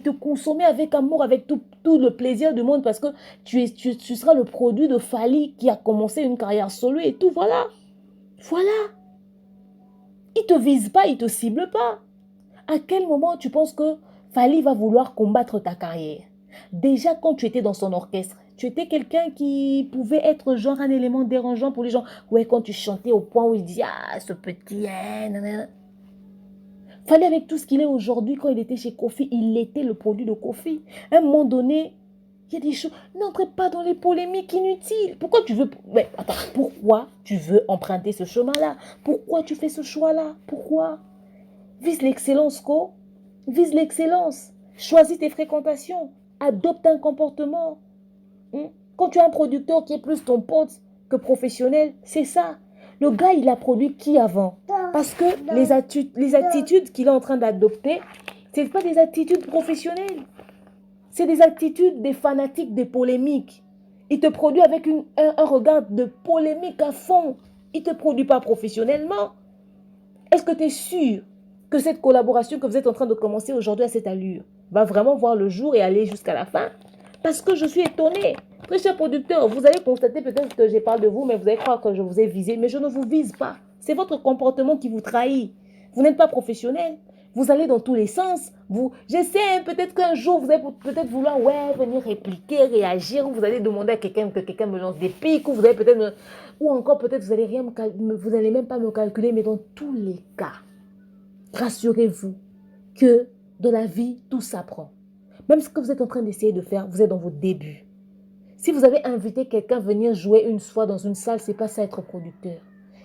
te consommer avec amour, avec tout le plaisir du monde parce que tu seras le produit de Fally qui a commencé une carrière solo et tout, voilà. Voilà. Ils ne te visent pas, ils ne te ciblent pas. À quel moment tu penses que Fally va vouloir combattre ta carrière? Déjà quand tu étais dans son orchestre, tu étais quelqu'un qui pouvait être genre un élément dérangeant pour les gens. Ouais, quand tu chantais au point où il dit ah, ce petit... Fally avec tout ce qu'il est aujourd'hui, quand il était chez Kofi, il était le produit de Kofi. À un moment donné, il y a des choses... N'entrez pas dans les polémiques inutiles. Pourquoi tu veux... Mais attends, pourquoi tu veux emprunter ce chemin-là? Pourquoi tu fais ce choix-là? Pourquoi? Vise l'excellence, quoi. Vise l'excellence. Choisis tes fréquentations. Adopte un comportement. Quand tu as un producteur qui est plus ton pote que professionnel, c'est ça. Le gars, il a produit qui avant? Parce que les attitudes qu'il est en train d'adopter, ce n'est pas des attitudes professionnelles. C'est des attitudes des fanatiques, des polémiques. Il te produit avec un regard de polémique à fond. Il ne te produit pas professionnellement. Est-ce que tu es sûr que cette collaboration que vous êtes en train de commencer aujourd'hui à cette allure va vraiment voir le jour et aller jusqu'à la fin? Parce que je suis étonnée. Très cher producteur, vous allez constater peut-être que je parle de vous, mais vous allez croire que je vous ai visé. Mais je ne vous vise pas. C'est votre comportement qui vous trahit. Vous n'êtes pas professionnel. Vous allez dans tous les sens. J'essaie, peut-être qu'un jour, vous allez peut-être vouloir venir répliquer, réagir. Ou vous allez demander à quelqu'un que quelqu'un me lance des pics. Ou vous allez peut-être... Ou encore peut-être vous allez même pas me calculer. Mais dans tous les cas, rassurez-vous que dans la vie, tout s'apprend. Même ce que vous êtes en train d'essayer de faire, vous êtes dans vos débuts. Si vous avez invité quelqu'un à venir jouer une fois dans une salle, ce n'est pas ça être producteur.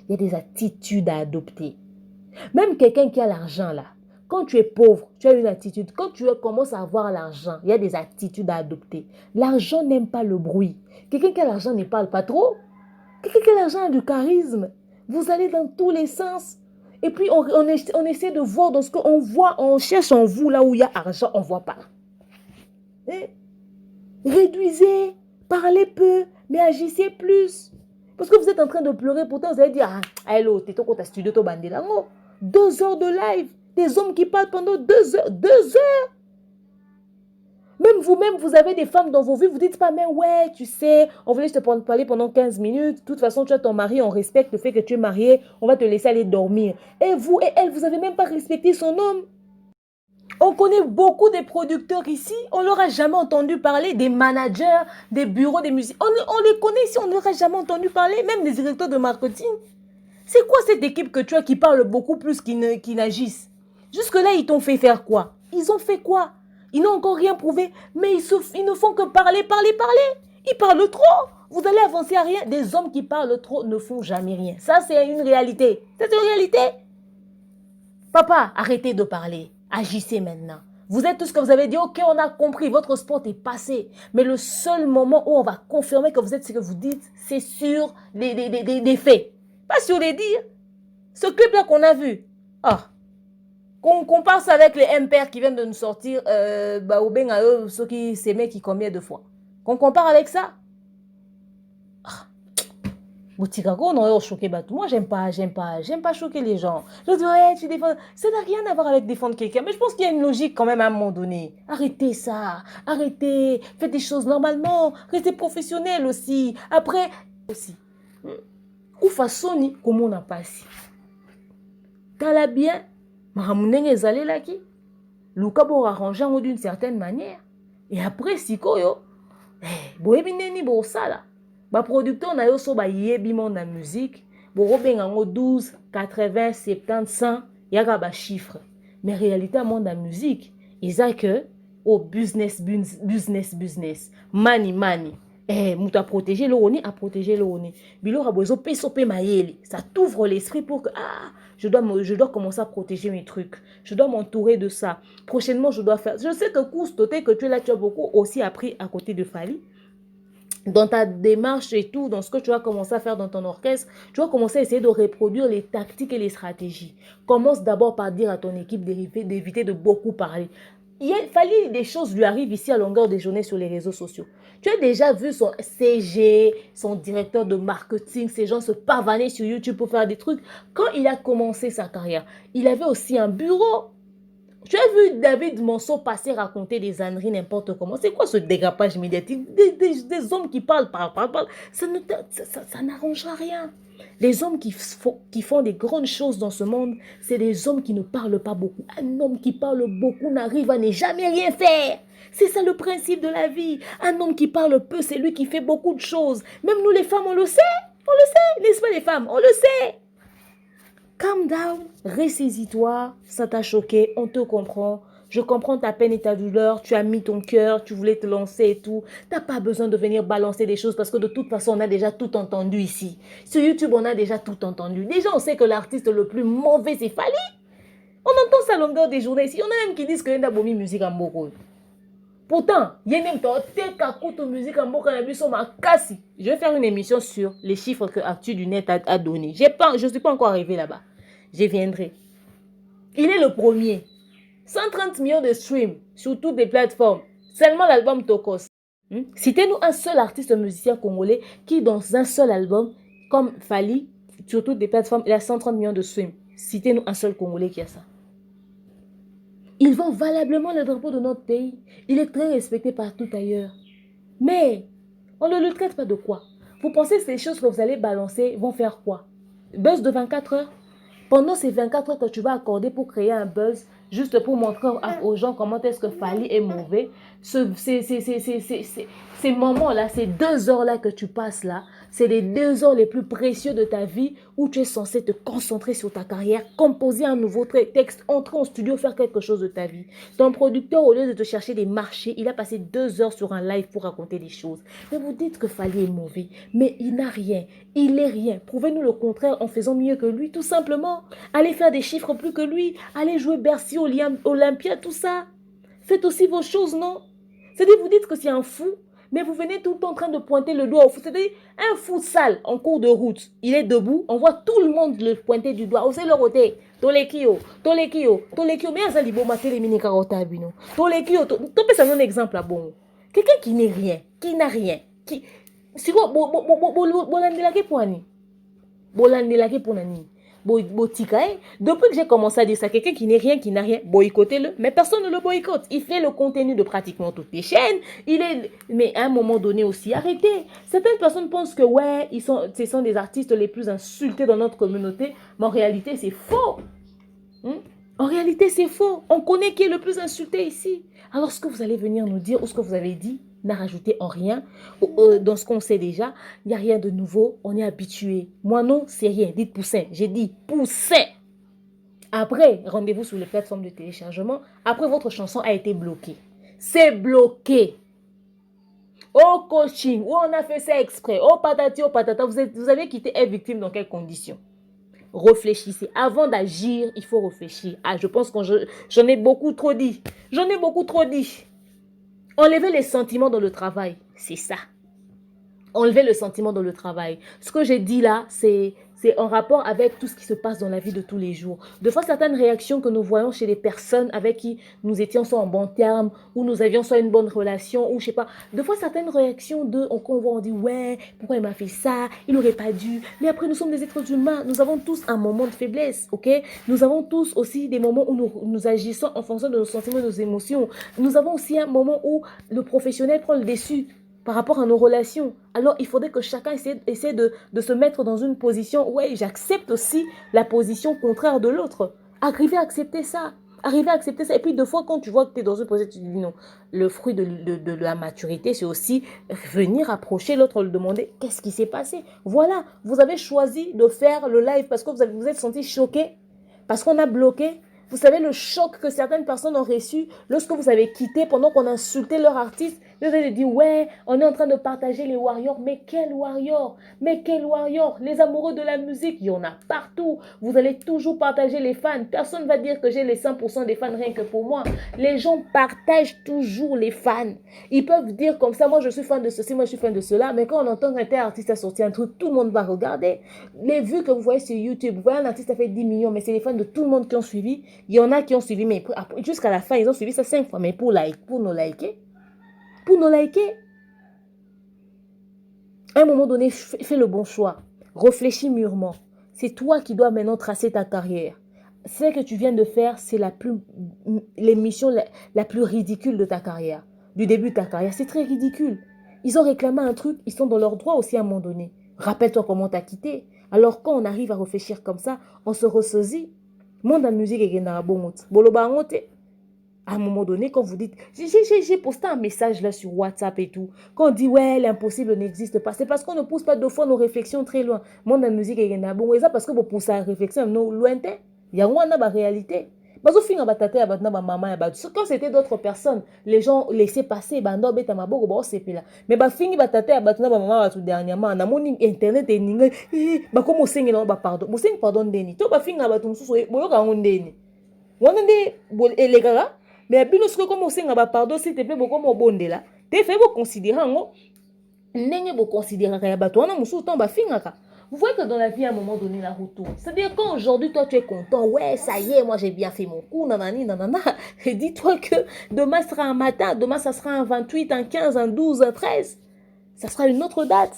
Il y a des attitudes à adopter. Même quelqu'un qui a l'argent là, quand tu es pauvre, tu as une attitude. Quand tu commences à avoir l'argent, il y a des attitudes à adopter. L'argent n'aime pas le bruit. Quelqu'un qui a l'argent ne parle pas trop. Quelqu'un qui a l'argent a du charisme. Vous allez dans tous les sens. Et puis on essaie de voir dans ce qu'on voit, on cherche en vous là où il y a argent, on ne voit pas. Réduisez, parlez peu, mais agissez plus. Parce que vous êtes en train de pleurer, pourtant vous allez dire, ah, hello, t'es ton compte à studio, ton bandé là. 2 heures de live, des hommes qui parlent pendant 2 heures. 2 heures. Même vous-même, vous avez des femmes dans vos vies, vous dites pas, mais ouais, tu sais, on voulait te parler pendant 15 minutes. De toute façon, tu as ton mari, on respecte le fait que tu es marié, on va te laisser aller dormir. Et vous et elle, vous n'avez même pas respecté son homme. On connaît beaucoup des producteurs ici, on ne leur a jamais entendu parler, des managers, des bureaux, des musiciens. On les connaît ici, on ne leur a jamais entendu parler, même des directeurs de marketing. C'est quoi cette équipe que tu as qui parle beaucoup plus qu'ils n'agissent? Jusque-là, ils t'ont fait faire quoi? Ils ont fait quoi? Ils n'ont encore rien prouvé, mais ils ne font que parler. Ils parlent trop. Vous allez avancer à rien. Des hommes qui parlent trop ne font jamais rien. Ça, c'est une réalité. C'est une réalité. Papa, arrêtez de parler. Agissez maintenant. Vous êtes tout ce que vous avez dit. Ok, on a compris. Votre sport est passé. Mais le seul moment où on va confirmer que vous êtes ce que vous dites, c'est sur des faits. Pas sur les dires. Ce clip-là qu'on a vu. Ah. Qu'on compare ça avec les MPR qui viennent de nous sortir, au Bengaïo, ceux qui s'aimaient qui combien de fois. Qu'on compare avec ça. Boutikago, on a choqué Batou. Moi, j'aime pas choquer les gens. Je dis, ouais, tu défends. Ça n'a rien à voir avec défendre quelqu'un. Mais je pense qu'il y a une logique quand même à un moment donné. Arrêtez ça. Arrêtez. Faites des choses normalement. Restez professionnel aussi. Après, aussi. Ou façon, comment on n'a pas si. T'as bien. Mahamounenge ezali laki. Luka bo arranger d'une certaine manière. Et après, si koyo. Boyebi neni bo sala. Ba producteur na yo so ba yebi mon na musique. Bo robenga ngo 12, 80, 70, 100. Yaga ba chiffre. Mais réalité à monde la musique. Ils a que au business. Money. Mouta protéger le roni, à protéger le roni. Bilo rabozo pesope mayeli. Ça t'ouvre l'esprit pour que je dois commencer à protéger mes trucs. Je dois m'entourer de ça. Prochainement, je dois faire. Je sais que Koustoté, que tu es là, tu as beaucoup aussi appris à côté de Fali. Dans ta démarche et tout, dans ce que tu vas commencer à faire dans ton orchestre, tu vas commencer à essayer de reproduire les tactiques et les stratégies. Commence d'abord par dire à ton équipe d'éviter de beaucoup parler. Il fallait des choses lui arrivent ici à longueur de journée sur les réseaux sociaux. Tu as déjà vu son CG, son directeur de marketing, ces gens se pavaner sur YouTube pour faire des trucs. Quand il a commencé sa carrière, il avait aussi un bureau. Tu as vu David Monceau passer raconter des âneries n'importe comment. C'est quoi ce dérapage médiatique? Des hommes qui parlent. Ça n'arrangera rien. Les hommes qui font des grandes choses dans ce monde, c'est des hommes qui ne parlent pas beaucoup. Un homme qui parle beaucoup n'arrive à ne jamais rien faire. C'est ça le principe de la vie. Un homme qui parle peu, c'est lui qui fait beaucoup de choses. Même nous les femmes, on le sait. N'est-ce pas les femmes? On le sait. Calm down, ressaisis-toi, ça t'a choqué, on te comprend. Je comprends ta peine et ta douleur, tu as mis ton cœur, tu voulais te lancer et tout. T'as pas besoin de venir balancer des choses parce que de toute façon, on a déjà tout entendu ici. Sur YouTube, on a déjà tout entendu. Déjà, on sait que l'artiste le plus mauvais, c'est Fali. On entend ça à longueur des journées ici. Il y en a même qui disent qu'il y a une musique en Boko. Pourtant, il y a même de musique en Boko. Je vais faire une émission sur les chiffres que Actu du Net a donné. Je ne suis pas encore arrivé là-bas. Je viendrai. Il est le premier. 130 millions de streams sur toutes les plateformes. Seulement l'album Tokos. Citez-nous un seul artiste musicien congolais qui, dans un seul album, comme Fali, sur toutes les plateformes, il a 130 millions de streams. Citez-nous un seul Congolais qui a ça. Il vend valablement le drapeau de notre pays. Il est très respecté partout ailleurs. Mais, on ne le traite pas de quoi? Vous pensez que ces choses que vous allez balancer vont faire quoi? Buzz de 24 heures? Pendant ces 24 heures que tu vas accorder pour créer un buzz, juste pour montrer aux gens comment est-ce que Fali est mauvais, ces moments-là, ces 2 heures-là que tu passes là, c'est les 2 heures les plus précieuses de ta vie où tu es censé te concentrer sur ta carrière, composer un nouveau texte, entrer en studio, faire quelque chose de ta vie. Ton producteur, au lieu de te chercher des marchés, il a passé 2 heures sur un live pour raconter des choses. Mais vous dites que Fali est mauvais, mais il n'a rien, il n'est rien. Prouvez-nous le contraire en faisant mieux que lui, tout simplement. Allez faire des chiffres plus que lui, allez jouer Bercy, Olympia, tout ça. Faites aussi vos choses, non? C'est-à-dire, vous dites que c'est un fou, mais vous venez tout le temps en train de pointer le doigt au fou. C'est-à-dire, un fou sale en cours de route, il est debout, on voit tout le monde le pointer du doigt. Osez le côté. Tolekio. Mais azali bo matele mini karota bino. Tolekio, topé ça un exemple là bon. Quelqu'un qui n'est rien, qui n'a rien, si vous bolandelake pour ani. Bolandelake pour nani. Depuis que j'ai commencé à dire ça, quelqu'un qui n'a rien, boycottez-le. Mais personne ne le boycotte. Il fait le contenu de pratiquement toutes les chaînes. Mais à un moment donné aussi, arrêtez. Certaines personnes pensent que ouais, ce sont des artistes les plus insultés dans notre communauté. Mais en réalité, c'est faux. En réalité, c'est faux. On connaît qui est le plus insulté ici. Alors, ce que vous allez venir nous dire ou ce que vous avez dit n'a rajouté en rien. Dans ce qu'on sait déjà, il n'y a rien de nouveau. On est habitué. Moi, non, c'est rien. Dites poussin. J'ai dit poussin. Après, rendez-vous sur les plateformes de téléchargement. Après, votre chanson a été bloquée. C'est bloqué. Au coaching, où on a fait ça exprès. Au patati, au patata. Vous avez quitté être victime dans quelles conditions? Réfléchissez. Avant d'agir, il faut réfléchir. Ah, je pense que j'en ai beaucoup trop dit. J'en ai beaucoup trop dit. Enlever les sentiments dans le travail, c'est ça. Enlever le sentiment dans le travail. Ce que j'ai dit là, c'est en rapport avec tout ce qui se passe dans la vie de tous les jours. De fois, certaines réactions que nous voyons chez les personnes avec qui nous étions soit en bon terme, ou nous avions soit une bonne relation, ou je sais pas. De fois, certaines réactions qu'on voit, on dit, ouais, pourquoi il m'a fait ça? Il n'aurait pas dû. Mais après, nous sommes des êtres humains. Nous avons tous un moment de faiblesse, ok? Nous avons tous aussi des moments où nous agissons en fonction de nos sentiments, de nos émotions. Nous avons aussi un moment où le professionnel prend le dessus par rapport à nos relations. Alors, il faudrait que chacun essaie de se mettre dans une position, ouais, j'accepte aussi la position contraire de l'autre. Arriver à accepter ça. Arriver à accepter ça. Et puis, deux fois, quand tu vois que tu es dans une position, tu dis non. Le fruit de la maturité, c'est aussi venir approcher l'autre, le demander qu'est-ce qui s'est passé. Voilà, vous avez choisi de faire le live parce que vous êtes senti choqué, parce qu'on a bloqué. Vous savez le choc que certaines personnes ont reçu lorsque vous avez quitté pendant qu'on insultait leur artiste. Vous avez dit, ouais, on est en train de partager les warriors. Mais quel warrior? Mais quel warrior? Les amoureux de la musique, il y en a partout. Vous allez toujours partager les fans. Personne ne va dire que j'ai les 100% des fans rien que pour moi. Les gens partagent toujours les fans. Ils peuvent dire comme ça, moi je suis fan de ceci, moi je suis fan de cela. Mais quand on entend qu'un tel artiste a sorti un truc, tout le monde va regarder. Les vues que vous voyez sur YouTube, vous voyez un artiste a fait 10 millions, mais c'est les fans de tout le monde qui ont suivi. Il y en a qui ont suivi, mais jusqu'à la fin, ils ont suivi ça 5 fois. Mais pour nous liker, à un moment donné, fais le bon choix. Réfléchis mûrement. C'est toi qui dois maintenant tracer ta carrière. Ce que tu viens de faire, c'est l'émission la plus ridicule de ta carrière. Du début de ta carrière, c'est très ridicule. Ils ont réclamé un truc, ils sont dans leur droit aussi à un moment donné. Rappelle-toi comment t'as quitté. Alors quand on arrive à réfléchir comme ça, on se ressaisit. Monde en musique est à un moment donné, quand vous dites, j'ai posté un message là sur WhatsApp et tout, quand on dit, ouais, l'impossible n'existe pas, c'est parce qu'on ne pousse pas deux fois nos réflexions très loin. Monde en musique est bon, et ça parce que vous poussez la réflexion lointain, il y a une réalité. Quand c'était d'autres personnes, les gens laissaient passer, mais dernièrement, internet mais bino siko comme osenga ba pardon s'il te plaît boko mo bondela te fait vous considérer ngo ndenge vous considérer ya bato wana musu temps ba fingaka. Vous voyez que dans la vie à un moment donné la retourne. C'est-à-dire quand aujourd'hui toi tu es content, ouais ça y est moi j'ai bien fait mon coup nanani nanana, et dis-toi que demain sera un matin, demain ça sera un 28, un 15, un 12, un 13. Ça sera une autre date.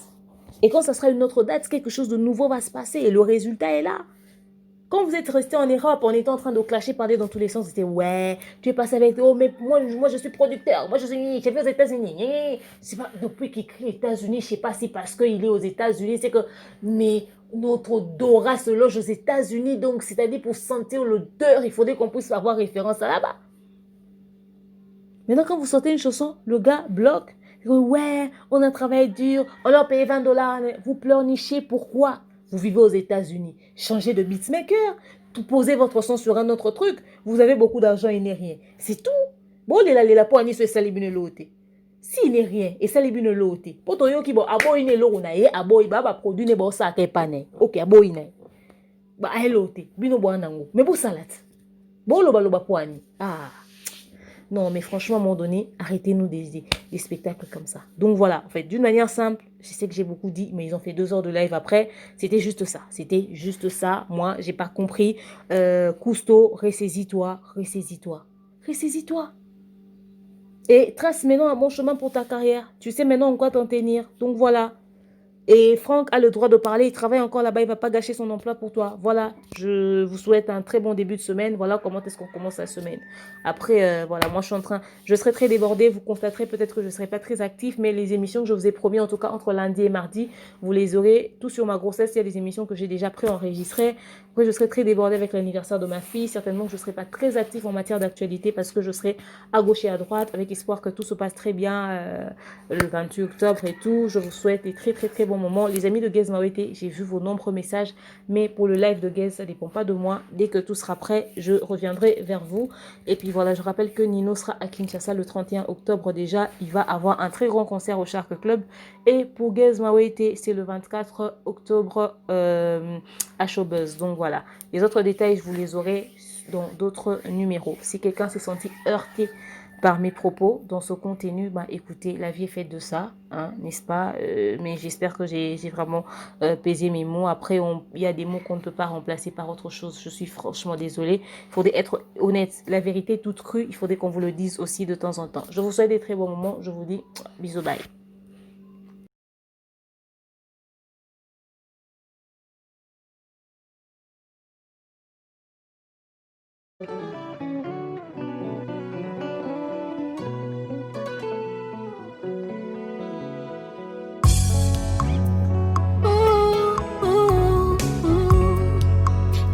Et quand ça sera une autre date, quelque chose de nouveau va se passer et le résultat est là. Quand vous êtes resté en Europe, on était en train de clasher, parler dans tous les sens, c'était ouais, tu es passé avec, oh mais moi je suis producteur, moi je suis, j'ai fait aux États-Unis. C'est pas depuis qu'il écrit États-Unis, je sais pas si parce qu'il est aux États-Unis, c'est que mais notre odorat se loge aux États-Unis, donc c'est-à-dire pour sentir l'odeur, il faudrait qu'on puisse avoir référence à là-bas. Maintenant quand vous sortez une chanson, le gars bloque, ouais, on a travaillé dur, on leur paye $20, vous pleurnichez, pourquoi? Vous vivez aux États-Unis. Changez de beatmaker. Posez votre son sur un autre truc. Vous avez beaucoup d'argent, il n'est rien. C'est tout. Bon, les poignées sur salibine lote. S'il n'est rien, et salibine lote. Pour toi, qui bon, abo ine lo na ye, abo iba ba produit ne bo sa ke pane. Ok, abo ine. Ba lote. Bino bo anango. Mais pour salade. Bon, lo ba poignées. Ah. Non, mais franchement, à un moment donné, arrêtez-nous des spectacles comme ça. Donc voilà, en fait, d'une manière simple, je sais que j'ai beaucoup dit, mais ils ont fait 2 heures de live après. C'était juste ça. C'était juste ça. Moi, j'ai pas compris. Cousteau, ressaisis-toi, ressaisis-toi. Ressaisis-toi. Et trace maintenant un bon chemin pour ta carrière. Tu sais maintenant en quoi t'en tenir. Donc voilà. Et Franck a le droit de parler, il travaille encore là-bas, il ne va pas gâcher son emploi pour toi. Voilà, je vous souhaite un très bon début de semaine. Voilà comment est-ce qu'on commence la semaine. Après, voilà, moi je serai très débordée, vous constaterez peut-être que je ne serai pas très active, mais les émissions que je vous ai promis, en tout cas entre lundi et mardi, vous les aurez tout sur ma grossesse. Il y a des émissions que j'ai déjà préenregistrées. Après, je serai très débordée avec l'anniversaire de ma fille. Certainement que je ne serai pas très active en matière d'actualité parce que je serai à gauche et à droite avec espoir que tout se passe très bien le 28 octobre et tout. Je vous souhaite des très très très bons moments. Les amis de Guez Mawete, j'ai vu vos nombreux messages, mais pour le live de Guez, ça ne dépend pas de moi. Dès que tout sera prêt, je reviendrai vers vous. Et puis voilà, je rappelle que Nino sera à Kinshasa le 31 octobre déjà. Il va avoir un très grand concert au Shark Club. Et pour Guez Mawete, c'est le 24 octobre à Showbuzz. Donc voilà, les autres détails, je vous les aurai dans d'autres numéros. Si quelqu'un s'est senti heurté par mes propos dans ce contenu, bah écoutez, la vie est faite de ça, hein, n'est-ce pas? Mais j'espère que j'ai vraiment pesé mes mots. Après, il y a des mots qu'on ne peut pas remplacer par autre chose. Je suis franchement désolée. Il faudrait être honnête. La vérité toute crue, il faudrait qu'on vous le dise aussi de temps en temps. Je vous souhaite des très bons moments. Je vous dis bisous, bye.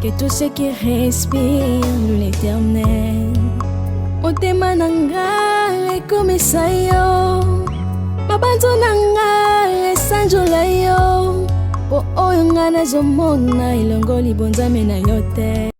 Que tout ce qui respire l'éternel motema nanga ekomisa yo mabanzo nanga esanjola yo po oyo nga nazomona elongo libonzame na yo te.